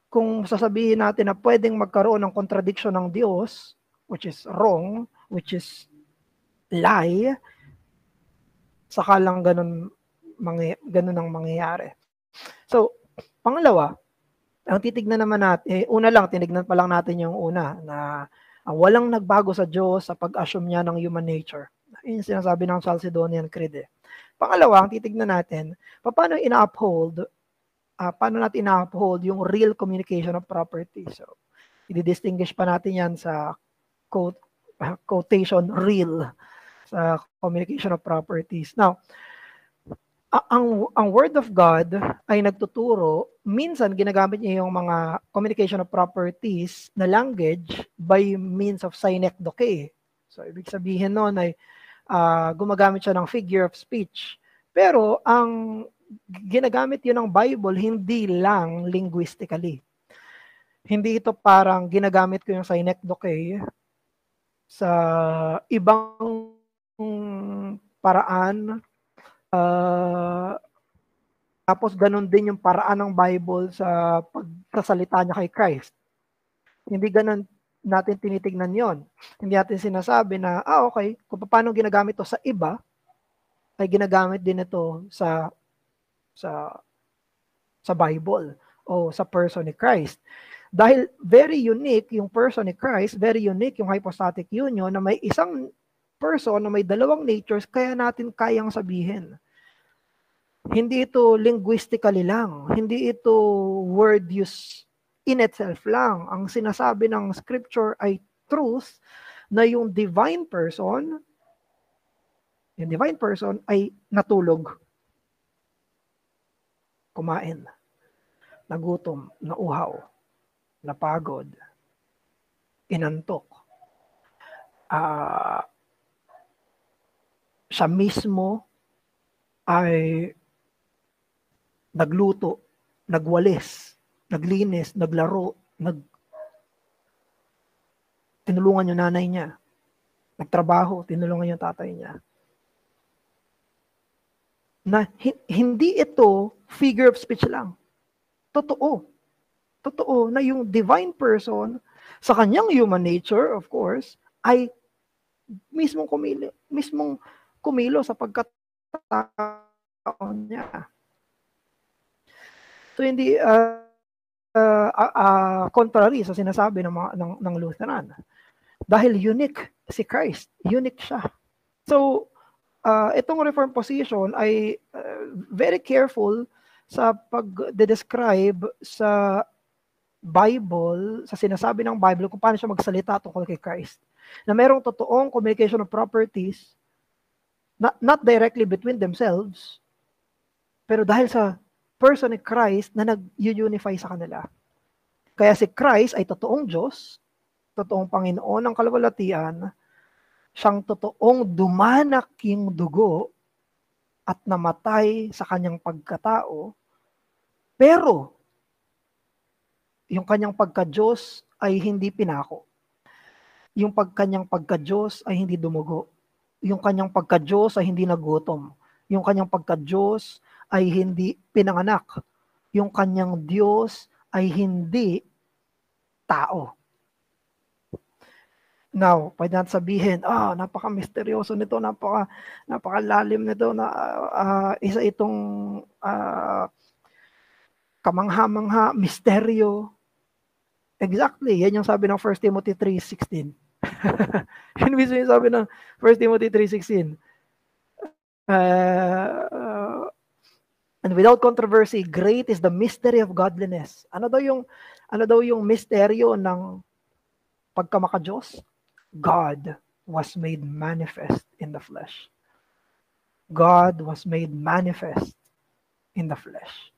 Kung sasabihin natin na pwedeng magkaroon ng contradiction ng Diyos, which is wrong, which is lie, saka lang ganun ang mangyayari. So, pangalawa, ang titignan naman natin, tinignan pa lang natin yung una, na walang nagbago sa Diyos sa pag-assume niya ng human nature. Yun yung sinasabi ng Chalcedonian Creed. Pangalawa, ang titignan natin, paano natin ina-uphold yung real communication of property. So, i-distinguish pa natin yan sa quotation real sa communication of properties. Now, ang Word of God ay nagtuturo, minsan ginagamit niya yung mga communication of properties na language by means of synecdoche. So, ibig sabihin nun ay gumagamit siya ng figure of speech. Pero, ang ginagamit yun ng Bible, hindi lang linguistically. Hindi ito parang ginagamit ko yung synecdoche sa ibang paraan. Tapos ganun din yung paraan ng Bible sa pagsasalita niya kay Christ. Hindi ganun natin tinitignan yon. Hindi natin sinasabi na, okay, kung paano ginagamit to sa iba, ay ginagamit din ito sa Bible o sa person ni Christ. Dahil very unique yung person ni Christ, very unique yung hypostatic union na may isang person na may dalawang natures, kaya natin kayang sabihin. Hindi ito linguistically lang. Hindi ito word use in itself lang. Ang sinasabi ng scripture ay truth na yung divine person ay natulog, kumain, nagutom, nauhaw, napagod, inantok. Siya mismo ay nagluto, nagwalis, naglinis, naglaro, tinulungan yung nanay niya, nagtrabaho, tinulungan yung tatay niya. Na hindi ito figure of speech lang. Totoo na yung divine person sa kanyang human nature, of course, ay mismong kumilo sa pagkatao niya. So hindi contrary sa sinasabi ng Lutheran. Dahil unique si Christ, unique siya. So itong Reformed position ay very careful sa pag-describe sa Bible, sa sinasabi ng Bible kung paano siya magsalita tungkol kay Christ. Na merong totoong communication of properties, not directly between themselves, pero dahil sa person ni Christ na nag-unify sa kanila. Kaya si Christ ay totoong Diyos, totoong Panginoon ng kalwalatian, siyang totoong dumanak yung dugo at namatay sa kanyang pagkatao, pero yung kanyang pagka-Diyos ay hindi pinako. Yung kanyang pagka-Diyos ay hindi dumugo. yung kanyang pagka-Diyos ay hindi nagutom. Yung kanyang pagka-Diyos ay hindi pinanganak. Yung kanyang Diyos ay hindi tao. Now, pwede natin sabihin, napaka-misteryoso nito, napakalalim nito, na isa itong kamangha-mangha, misteryo. Exactly, yan yung sabi ng 1 Timothy 3:16. Yun mismo yung sabi ng 1 Timothy 3:16. And without controversy, great is the mystery of godliness. Ano daw yung misteryo ng pagkamaka-Diyos? God was made manifest in the flesh. God was made manifest in the flesh.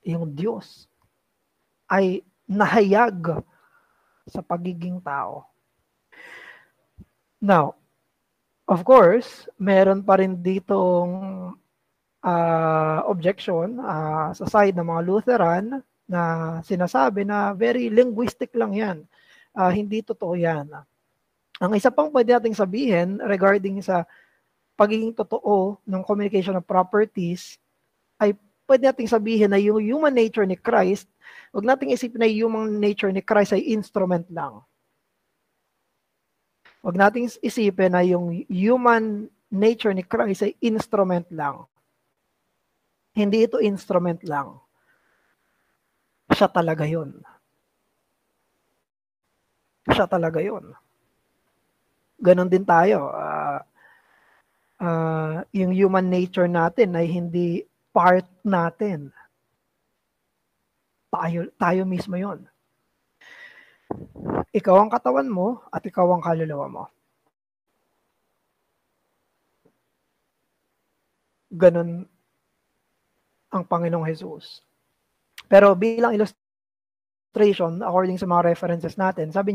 Yung Diyos ay nahayag sa pagiging tao. Now, of course, meron pa rin ditong objection sa side ng mga Lutheran na sinasabi na very linguistic lang yan. Hindi totoo yan. Ang isa pang pwede nating sabihin regarding sa pagiging totoo ng communication of properties ay pwede nating sabihin na yung human nature ni Christ, huwag nating isipin na yung human nature ni Christ ay instrument lang. Huwag nating isipin na yung human nature ni Christ ay instrument lang. Hindi ito instrument lang. Siya talaga yun. Siya talaga yun. Ganon din tayo. Yung human nature natin ay hindi part natin. Tayo mismo yun. Ikaw ang katawan mo at ikaw ang kaluluwa mo. Ganon ang Panginoong Jesus. Pero bilang illustration, according sa mga references natin, sabi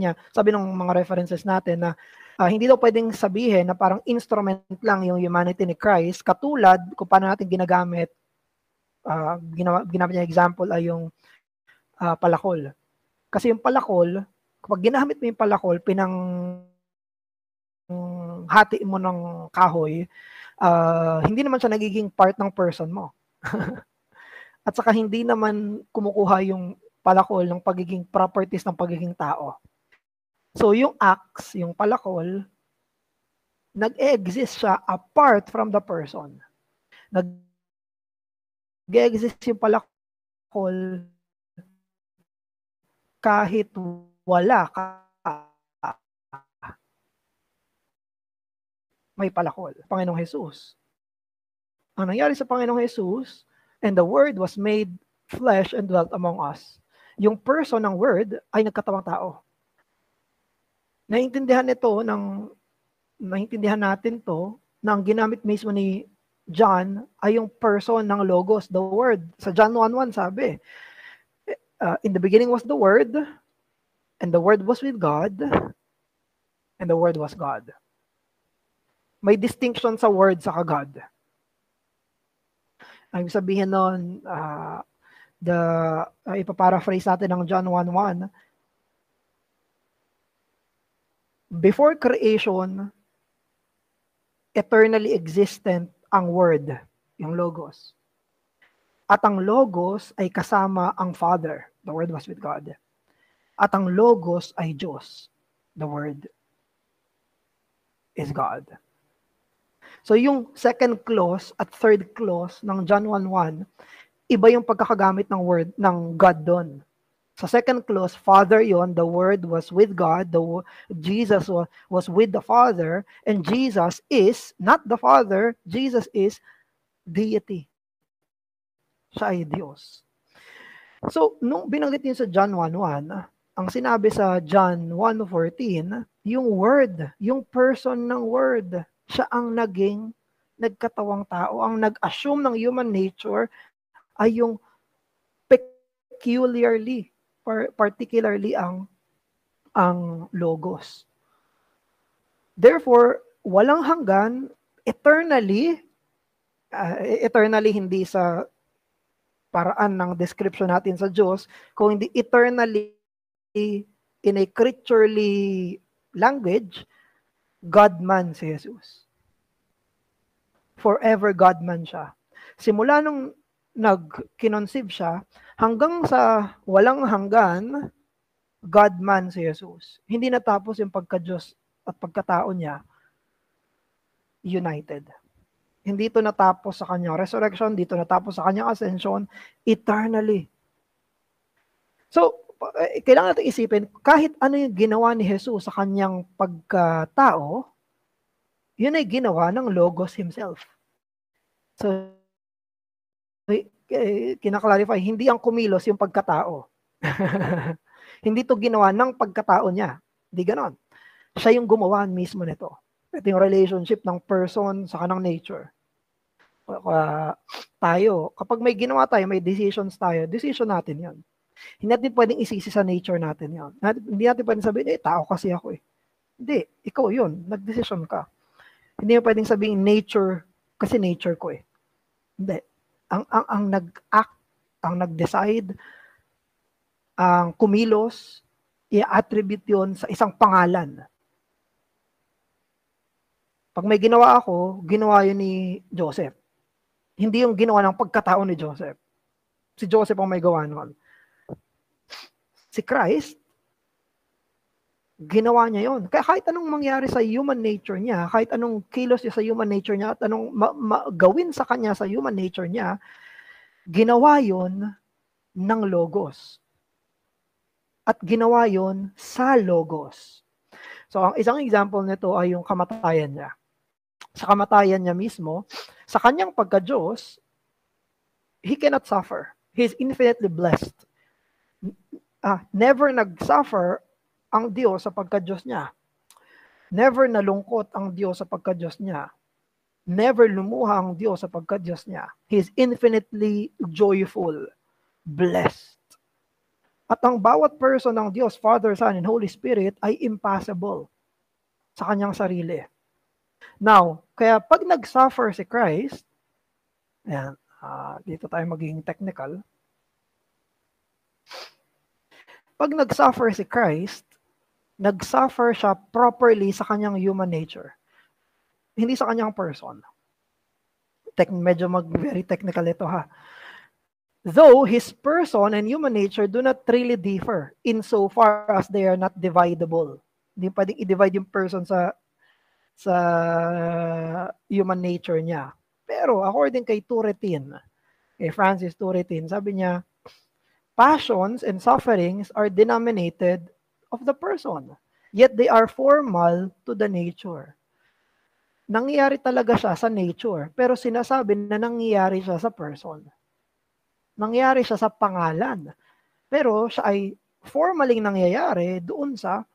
ng mga references natin na hindi daw pwedeng sabihin na parang instrument lang yung humanity ni Christ, katulad kung paano natin ginagamit, ginamit niya example ay yung palakol. Kasi yung palakol, kapag ginamit mo yung palakol, hati mo ng kahoy, hindi naman siya nagiging part ng person mo. At saka hindi naman kumukuha yung palakol ng pagiging properties ng pagiging tao. So yung axe, yung palakol, nag-exist siya apart from the person. Nag-exist yung palakol kahit wala ka. May palakol. Panginoong Jesus. Ang nangyari sa Panginoong Jesus, and the Word was made flesh and dwelt among us. Yung person ng Word ay nagkatawang tao. Naintindihan natin to na ang ginamit mismo ni John ay yung person ng Logos, the Word. Sa John 1:1 sabi, in the beginning was the Word, and the Word was with God, and the Word was God. May distinction sa Word sa God. Ang sabihin nun, ipaparaphrase natin ng John 1:1, before creation, eternally existent ang Word, yung Logos. At ang Logos ay kasama ang Father. The Word was with God. At ang Logos ay Diyos. The Word is God. So yung second clause at third clause ng John 1:1, iba yung pagkakagamit ng word ng God doon. Sa second clause, Father yon, the Word was with God, Jesus was with the Father, and Jesus is not the Father, Jesus is deity. Siya ay Diyos. So, nung binanggit niyo sa John 1:1, ang sinabi sa John 1:14, yung Word, yung person ng Word, siya ang naging nagkatawang tao. Ang nag-assume ng human nature ay yung particularly ang Logos. Therefore, walang hanggan, eternally hindi sa paraan ng description natin sa Diyos, kung hindi eternally in a creaturely language, God-man si Jesus. Forever God-man siya. Simula nung nag-kinonceive siya, hanggang sa walang hanggan, God-man si Jesus. Hindi natapos yung pagka-Diyos at pagkatao niya, united. Hindi ito natapos sa kanyang resurrection, dito natapos sa kanyang ascension, eternally. So, kailangan natin isipin, kahit ano yung ginawa ni Jesus sa kanyang pagkatao, yun ay ginawa ng Logos himself. So, kinaklarify, hindi ang kumilos yung pagkatao. Hindi to ginawa ng pagkatao niya. Hindi ganon. Siya yung gumawa mismo nito. Ito yung relationship ng person sa kanang nature. Tayo, kapag may ginawa tayo, may decisions tayo, decision natin yon. Hindi natin pwedeng isisi sa nature natin yon. Hindi natin pwedeng sabihin, tao kasi ako eh. Hindi, ikaw yun, nag-decision ka. Hindi mo pwedeng sabihin nature, kasi nature ko eh. Hindi. Ang nag-act, ang nag-decide, ang kumilos, i-attribute yun sa isang pangalan. Pag may ginawa ako, ginawa yun ni Joseph. Hindi yung ginawa ng pagkatao ni Joseph. Si Joseph ang may gawa nun. Si Christ, ginawa niya yon. Kaya kahit anong mangyari sa human nature niya, kahit anong kilos niya sa human nature niya, at anong gawin sa kanya sa human nature niya, ginawa yon ng Logos. At ginawa yon sa Logos. So, ang isang example nito ay yung kamatayan niya. Sa kamatayan niya mismo, sa kanyang pagka-Diyos, he cannot suffer. He is infinitely blessed. Never nag-suffer ang Diyos sa pagka-Diyos niya. Never nalungkot ang Diyos sa pagka-Diyos niya. Never lumuha ang Diyos sa pagka-Diyos niya. He is infinitely joyful, blessed. At ang bawat person ng Diyos, Father, Son, and Holy Spirit ay impossible sa kanyang sarili. Now, kaya pag nag-suffer si Christ, ayan, dito tayo magiging technical. Pag nag-suffer si Christ, nag-suffer siya properly sa kanyang human nature. Hindi sa kanyang person. Medyo very technical ito ha. Though his person and human nature do not really differ insofar as they are not dividable. Hindi pwedeng i-divide yung person sa human nature niya. Pero according kay Turretin, kay Francis Turretin, sabi niya, passions and sufferings are denominated of the person, yet they are formal to the nature. Nangyayari talaga siya sa nature, pero sinasabi na nangyayari siya sa person. Nangyayari siya sa pangalan, pero siya ay formaling nangyayari doon sa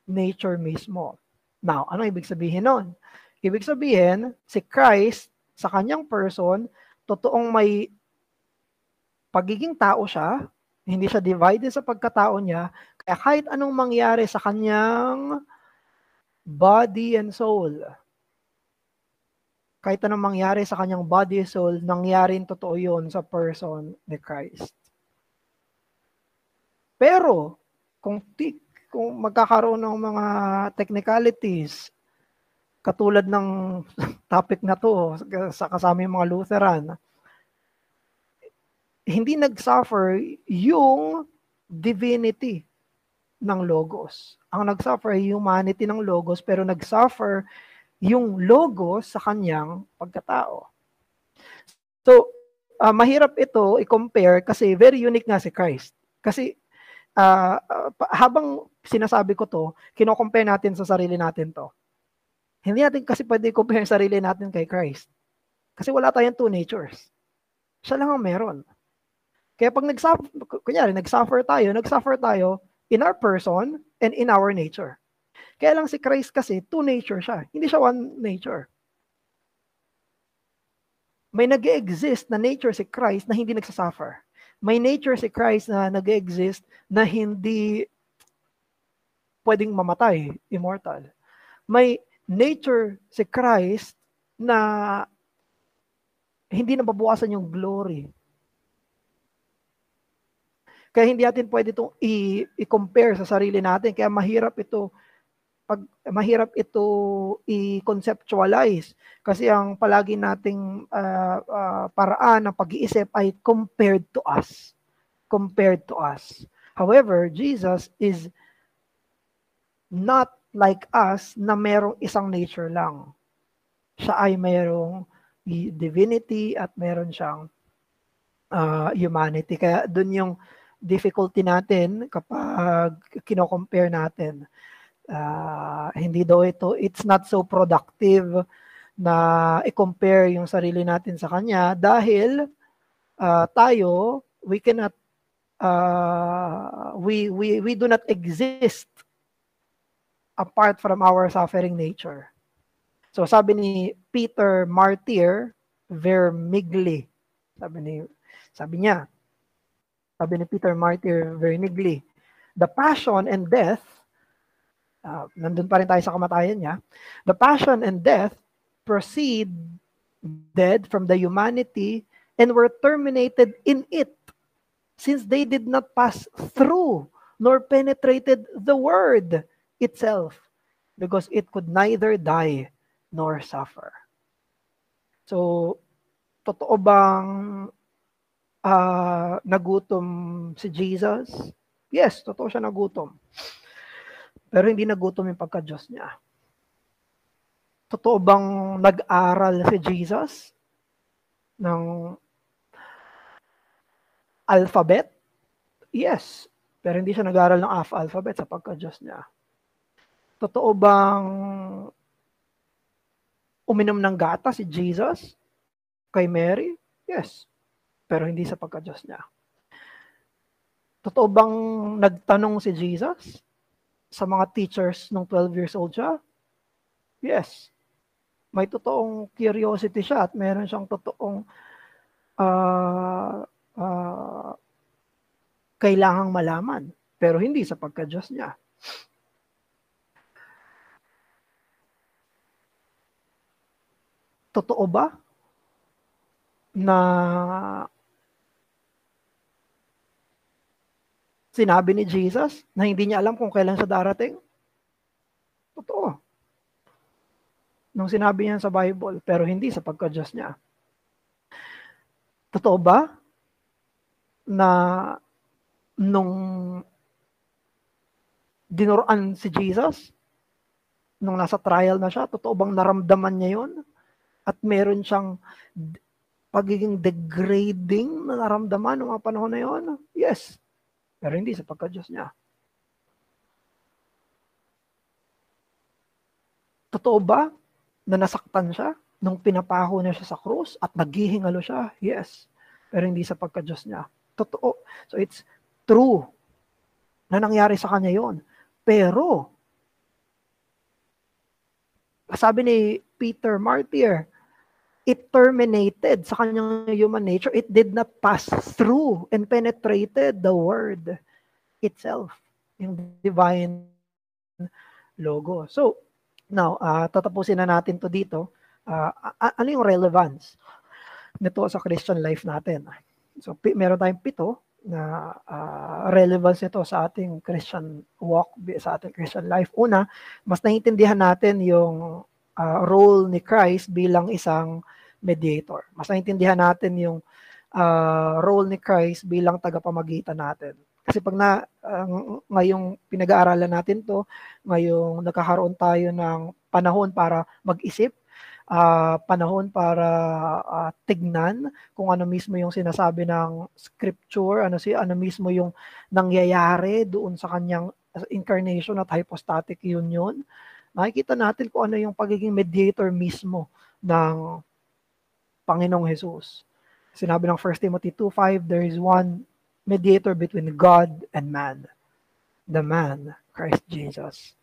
nature mismo. Now, ano ibig sabihin nun? Ibig sabihin, si Christ, sa kanyang person, totoong may pagiging tao siya, hindi siya divided sa pagkatao niya, kaya kahit anong mangyari sa kanyang body and soul, kahit anong mangyari sa kanyang body and soul, nangyaring totoo yun sa person ni Christ. Pero, kung magkakaroon ng mga technicalities, katulad ng topic na to, sa kasama yung mga Lutheran, hindi nag-suffer yung divinity ng Logos. Ang nag-suffer ay humanity ng Logos, pero nag-suffer yung Logos sa kanyang pagkatao. So, mahirap ito i-compare kasi very unique nga si Christ. Kasi habang sinasabi ko to, kino-compare natin sa sarili natin to. Hindi natin kasi pwede i-compare yung sarili natin kay Christ. Kasi wala tayong two natures. Siya lang ang meron. Kaya pag nag-suffer tayo in our person and in our nature. Kaya lang si Christ kasi, two nature siya. Hindi siya one nature. May nag-exist na nature si Christ na hindi nagsasuffer. May nature si Christ na nag-exist na hindi pwedeng mamatay, immortal. May nature si Christ na hindi nababawasan yung glory. Kaya hindi natin pwede itong i-compare sa sarili natin. Kaya mahirap ito mahirap ito i-conceptualize kasi ang palagi nating paraan ng pag-iisip ay compared to us. Compared to us. However, Jesus is not like us na merong isang nature lang. Siya ay merong divinity at meron siyang humanity. Kaya dun yung difficulty natin kapag kino-compare natin. Hindi daw ito, it's not so productive na i-compare yung sarili natin sa kanya dahil tayo, we cannot, we do not exist apart from our suffering nature. So sabi ni Peter Martyr, vermigli. Sabi ni Peter Martyr, vermigli. The passion and death, nandun pa rin tayo sa kamatayan niya, the passion and death proceeded from the humanity and were terminated in it, since they did not pass through nor penetrated the word itself, because it could neither die nor suffer. So, totoo bang nagutom si Jesus? Yes, totoo siya nagutom. Pero hindi nagutom yung pagka-Diyos niya. Totoo bang nag-aral si Jesus ng alphabet? Yes. Pero hindi siya nag-aral ng alphabet sa pagka-Diyos niya. Totoo bang uminom ng gata si Jesus kay Mary? Yes. Pero hindi sa pagka-Diyos niya. Totoo bang nagtanong si Jesus sa mga teachers nung 12 years old siya? Yes. May totoong curiosity siya at meron siyang totoong kailangang malaman. Pero hindi sa pagka-Diyos niya. Totoo ba na sinabi ni Jesus na hindi niya alam kung kailan siya darating? Totoo. Nung sinabi niya sa Bible, pero hindi sa pagka-Diyos niya. Totoo ba na nung dinuruan si Jesus, nung nasa trial na siya, totoo bang naramdaman niya yon? At meron siyang pagiging degrading na naramdaman noong mga panahon na yon? Yes. Pero hindi sa pagka-Diyos niya. Totoo ba na nasaktan siya nung pinapaho niya siya sa krus at naghihingalo siya? Yes. Pero hindi sa pagka-Diyos niya. Totoo. So it's true na nangyari sa kanya yon. Pero, sabi ni Peter Martyr, it terminated sa kanyang human nature. It did not pass through and penetrated the word itself, yung divine logo. So, now, tatapusin na natin to dito. Ano yung relevance nito sa Christian life natin? So, meron tayong 7 na relevance nito sa ating Christian walk, sa ating Christian life. Una, mas naiintindihan natin yung role ni Christ bilang isang mediator. Mas naiintindihan natin yung role ni Christ bilang tagapamagitan natin. Kasi pag ngayong pinag-aaralan natin to, ngayong nagkakaroon tayo ng panahon para mag-isip, panahon para tignan kung ano mismo yung sinasabi ng scripture, ano mismo yung nangyayari doon sa kanyang incarnation at hypostatic union. Nakikita natin kung ano yung pagiging mediator mismo ng Panginoong Jesus. Sinabi ng 1 Timothy 2:5, there is one mediator between God and man, the man, Christ Jesus.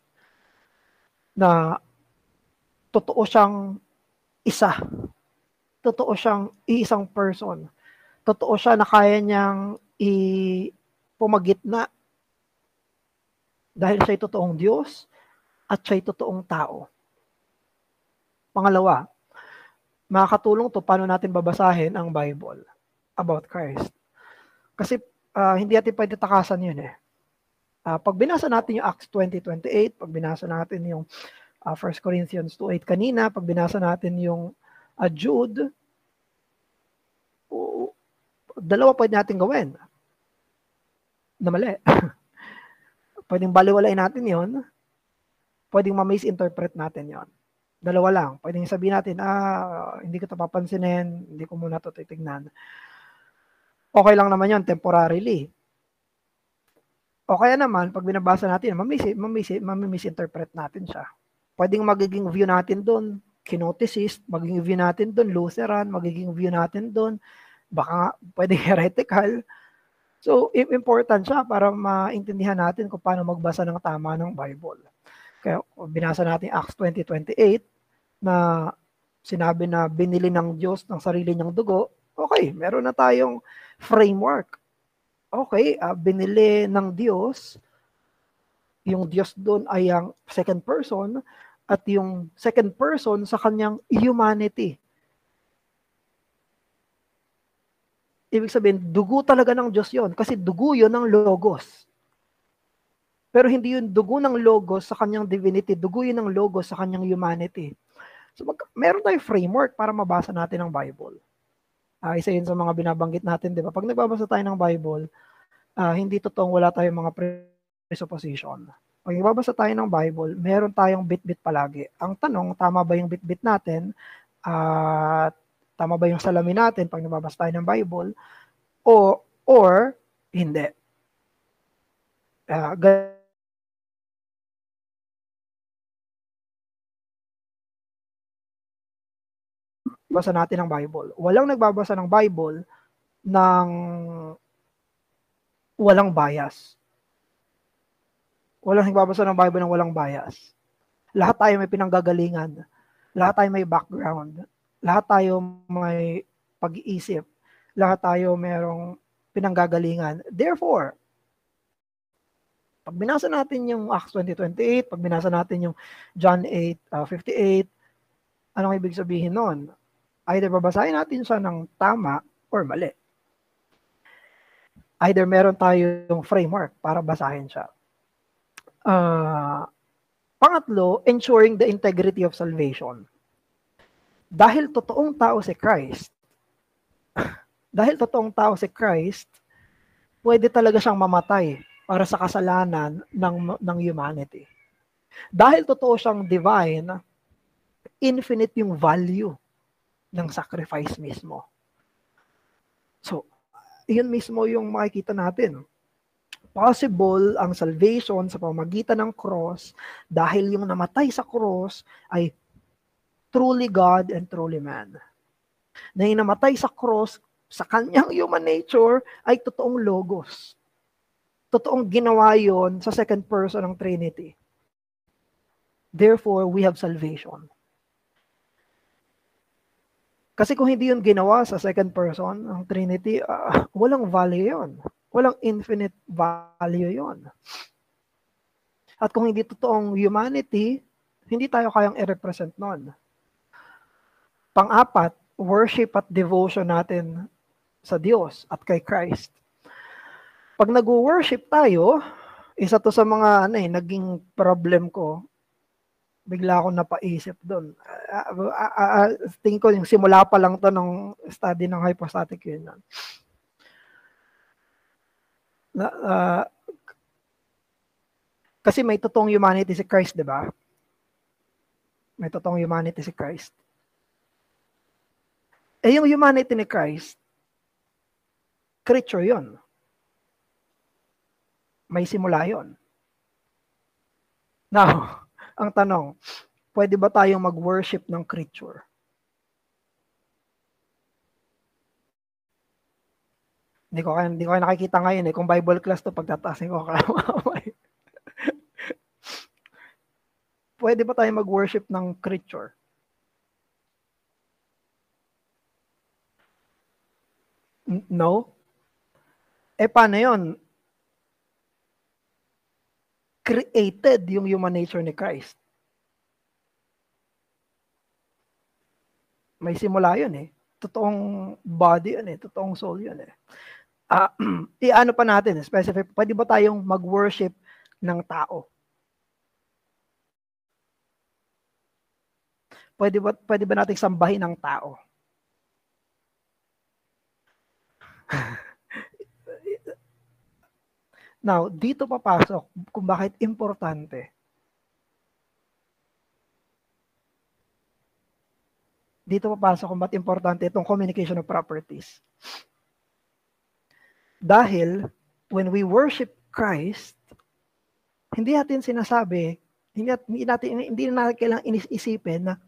Na totoo siyang isa. Totoo siyang isang person. Totoo siya na kaya niyang pumagitna dahil siya'y totoong Diyos at siya'y totoong tao. Pangalawa, makakatulong to paano natin babasahin ang Bible about Christ. Kasi hindi natin pwede takasan yun eh. Pag binasa natin yung Acts 20:28, pag binasa natin yung 1 Corinthians 2:8 kanina, pag binasa natin yung Jude, dalawa pwede natin gawin na mali. Pwedeng baliwalain natin yon, pwedeng ma-misinterpret natin yon. Dalawa lang. Pwedeng sabihin natin, hindi ko ito papansinin, hindi ko muna ito titignan. Okay lang naman yon temporarily. O kaya naman, pag binabasa natin, mami-misinterpret natin siya. Pwedeng magiging view natin doon, kenoticist, magiging view natin doon, Lutheran, magiging view natin doon, baka pwedeng heretical. So, important siya para maintindihan natin kung paano magbasa ng tama ng Bible. Kaya binasa natin Acts 20:28 na sinabi na binili ng Diyos ng sarili niyang dugo. Okay, meron na tayong framework. Okay, binili ng Diyos, yung Diyos doon ay ang second person at yung second person sa kanyang humanity. Ibig sabihin, dugo talaga ng Diyos yon kasi dugo yon ng Logos. Pero hindi yun dugo ng Logos sa kanyang divinity, dugo yun ng Logos sa kanyang humanity. So meron tayong framework para mabasa natin ang Bible. Isa yun sa mga binabanggit natin, di ba? Pag nagbabasa tayo ng Bible, hindi totoong wala tayong mga presupposition. Pag nagbabasa tayo ng Bible, meron tayong bit-bit palagi. Ang tanong, tama ba yung bit-bit natin? Tama ba yung salamin natin pag nagbabasa tayo ng Bible? Or hindi. Basa natin ang Bible. Walang nagbabasa ng Bible ng walang bias. Walang nagbabasa ng Bible ng walang bias. Lahat tayo may pinanggagalingan. Lahat tayo may background. Lahat tayo may pag-iisip. Lahat tayo merong pinanggagalingan. Therefore, pag binasa natin yung Acts 20:28, pag binasa natin yung John 8:58, anong ibig sabihin nun? Either babasahin natin siya ng tama or mali. Either meron tayong framework para basahin siya. Pangatlo, ensuring the integrity of salvation. Dahil totoong tao si Christ, pwede talaga siyang mamatay para sa kasalanan ng humanity. Dahil totoo siyang divine, infinite yung value ng sacrifice mismo. So, yun mismo yung makikita natin. Possible ang salvation sa pamamagitan ng cross dahil yung namatay sa cross ay truly God and truly man. Na yung namatay sa cross sa kanyang human nature ay totoong logos. Totoong ginawa yon sa second person ng Trinity. Therefore, we have salvation. Kasi kung hindi yun ginawa sa second person ng Trinity, walang value yon. Walang infinite value yon. At kung hindi totoong humanity, hindi tayo kayang i-represent nun. Pang-apat, worship at devotion natin sa Diyos at kay Christ. Pag nag-worship tayo, isa to sa mga naging problem ko. Bigla akong napaisip doon. Tingin ko yung simula pa lang to ng study ng hypostatic union. Kasi may totoong humanity si Christ, di ba? May totoong humanity si Christ. Yung humanity ni Christ, creature yon. May simula yon. Now, ang tanong, pwede ba tayong mag-worship ng creature? Hindi ko kayo nakikita ngayon kung Bible class to pagtatasin ko kamay. Pwede ba tayong mag-worship ng creature? No? Paano yun? Created yung human nature ni Christ. May simula yun Totoong body yun totoong soul yun Ano pa natin? Specific, pwede ba tayong mag-worship ng tao. Pwede ba nating sambahin ng tao? Now, dito papasok kung bakit importante. Dito papasok kung bakit importante itong communication of properties. Dahil, when we worship Christ, hindi natin sinasabi, hindi na natin kailangang isipin na,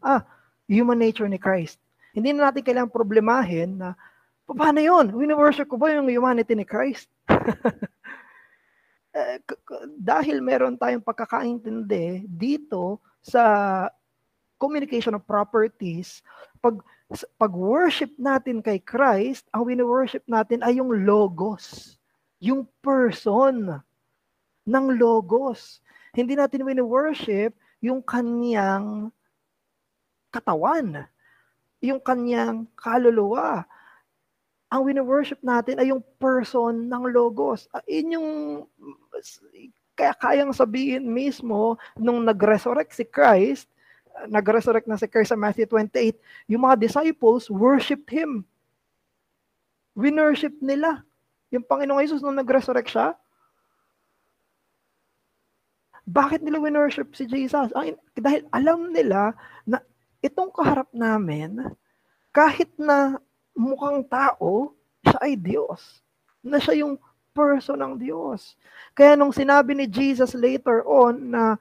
human nature ni Christ. Hindi na natin kailangang problemahin na, paano yun? Wini-worship ko ba yung humanity ni Christ? Dahil meron tayong pagkakaintindi dito sa communication of properties, pag worship natin kay Christ, ang wini-worship natin ay yung logos, yung person ng logos. Hindi natin wini-worship yung kanyang katawan, yung kanyang kaluluwa. Ang wini-worship natin ay yung person ng logos. Yung kayang sabihin mismo nung nag-resurrect si Christ, nag-resurrect na si Christ sa Matthew 28, yung mga disciples worshiped Him. Winworship nila. Yung Panginoong Jesus nung nag-resurrect siya, bakit nila winworship si Jesus? Dahil alam nila na itong kaharap namin, kahit na mukhang tao, siya ay Diyos. Na siya yung person ng Diyos. Kaya nung sinabi ni Jesus later on na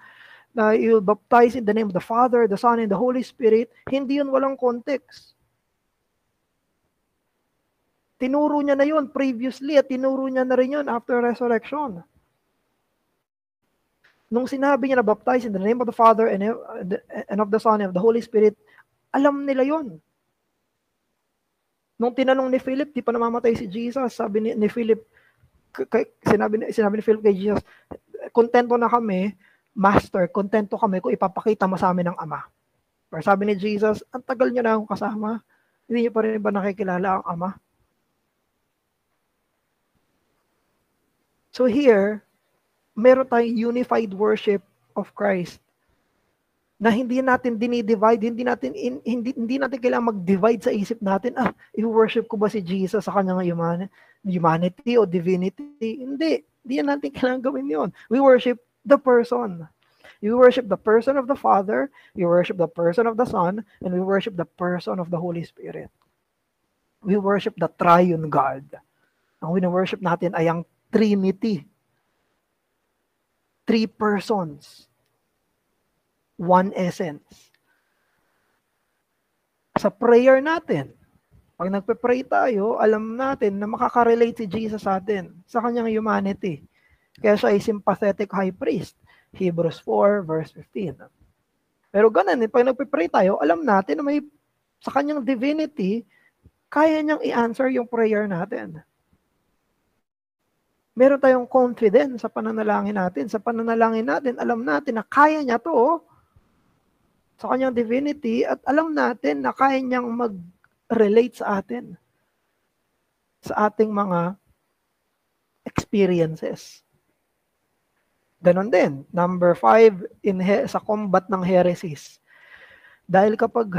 you'll baptize in the name of the Father, the Son, and the Holy Spirit, hindi yun walang context. Tinuro niya na yun previously at tinuro niya na rin yun after resurrection. Nung sinabi niya na baptize in the name of the Father and of the Son and of the Holy Spirit, alam nila yun. Nung tinanong ni Philip, di pa namamatay si Jesus, sabi ni Philip, sinabi ni Philip kay Jesus, kontento na kami, Master, kontento kami kung ipapakita mo sa amin ang Ama. Pero sabi ni Jesus, ang tagal niyo na akong kasama, hindi niyo pa rin ba nakikilala ang Ama? So here, meron tayong unified worship of Christ na hindi natin dinidivide, hindi natin kailangan mag-divide sa isip natin, i-worship ko ba si Jesus sa kanyang humanity o divinity? Hindi natin kailangan gawin yun. We worship the person. You worship the person of the Father, you worship the person of the Son, and we worship the person of the Holy Spirit. We worship the triune God. Ang wini-worship natin ay ang Trinity. 3 persons. 1 essence. Sa prayer natin, pag nagpe-pray tayo, alam natin na makaka-relate si Jesus sa atin, sa kanyang humanity. Kaya siya ay sympathetic high priest. Hebrews 4 verse 15. Pero ganun, pag nagpe-pray tayo, alam natin na may sa kanyang divinity, kaya niyang i-answer yung prayer natin. Meron tayong confidence sa pananalangin natin. Sa pananalangin natin, alam natin na kaya niya to sa kanyang divinity at alam natin na kaya niyang mag-relate sa atin sa ating mga experiences. Ganon din. Number 5, sa combat ng heresies. Dahil kapag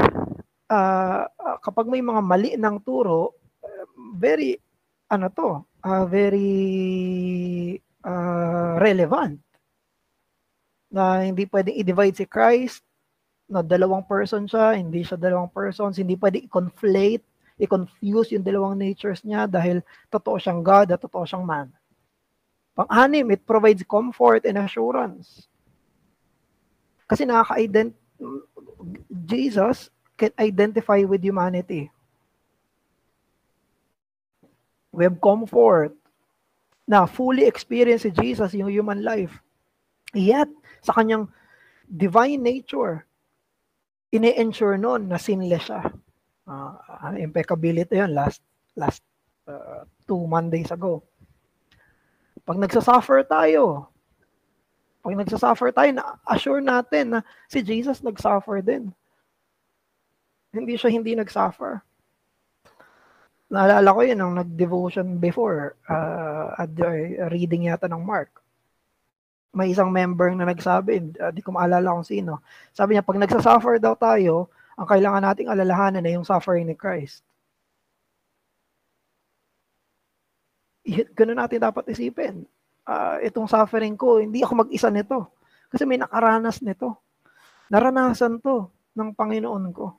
may mga mali ng turo, very relevant. Na hindi pwedeng i-divide si Christ, na 2 person siya, hindi siya 2 persons, hindi pwedeng i-confuse yung 2 natures niya dahil totoo siyang God at totoo siyang man. Pang-anim, it provides comfort and assurance. Kasi Jesus can identify with humanity. We have comfort na fully experience si Jesus yung human life. Yet, sa kanyang divine nature, ine-ensure nun na sinless siya. Impeccability yun last 2 Mondays ago. Pag nagsasuffer tayo, na-assure natin na si Jesus nagsuffer din. Hindi siya hindi nagsuffer. Naalala ko yun nung nag-devotion before, at reading yata ng Mark. may isang member na nagsabi, di ko maalala kung sino. Sabi niya, pag nagsasuffer daw tayo, ang kailangan nating alalahanan ay yung suffering ni Christ. Ganun natin dapat isipin. Itong suffering ko, hindi ako mag-isa nito. Kasi may nakaranas nito. Naranasan to ng Panginoon ko.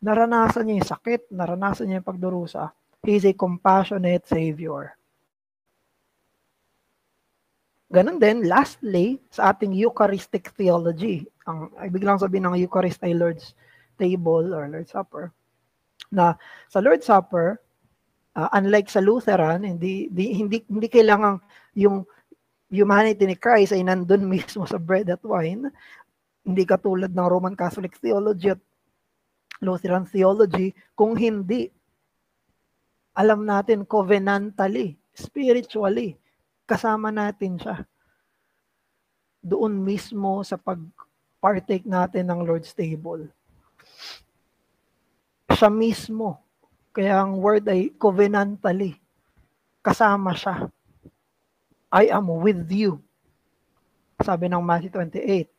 Naranasan niya yung sakit, naranasan niya yung pagdurusa. He is a compassionate Savior. Ganon din, lastly, sa ating Eucharistic theology, ang ibig lang sabihin ng Eucharist ay Lord's table or Lord's Supper, na sa Lord's Supper, unlike sa Lutheran, hindi kailangan yung humanity ni Christ ay nandun mismo sa bread at wine, hindi katulad ng Roman Catholic theology at Lutheran theology, kung hindi, alam natin covenantally, spiritually, kasama natin siya. Doon mismo sa pag-partake natin ng Lord's table. Siya mismo. Kaya ang word ay covenantally. Kasama siya. I am with you. Sabi ng Matthew 28.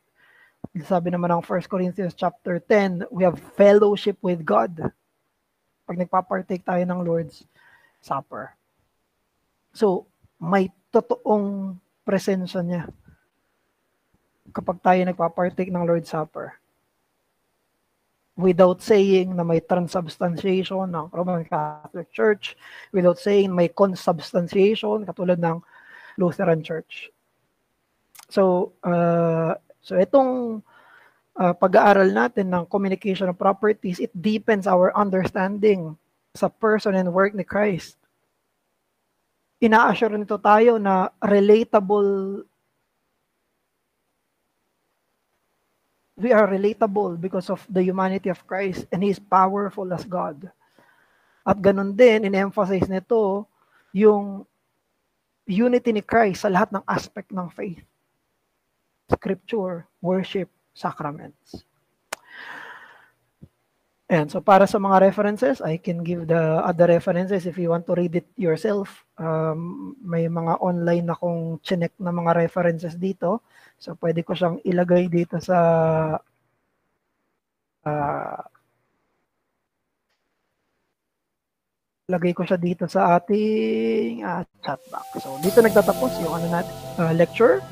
Sabi naman ng 1 Corinthians chapter 10, we have fellowship with God. Pag nagpa-partake tayo ng Lord's Supper. So, may totoong presensya niya kapag tayo nagpa-partake ng Lord's Supper. Without saying na may transubstantiation ng Roman Catholic Church, without saying may consubstantiation katulad ng Lutheran Church. So itong pag-aaral natin ng communication of properties, it deepens our understanding sa person and work ni Christ. Ina-assure nito tayo na relatable. We are relatable because of the humanity of Christ and He is powerful as God. At ganun din, in-emphasize nito yung unity ni Christ sa lahat ng aspect ng faith. Scripture, worship, sacraments. And so para sa mga references, I can give the other references if you want to read it yourself. May mga online akong chinek na mga references dito. So pwede ko siyang ilagay dito sa lagay ko siya dito sa ating chat box. So dito nagtatapos yung lecture.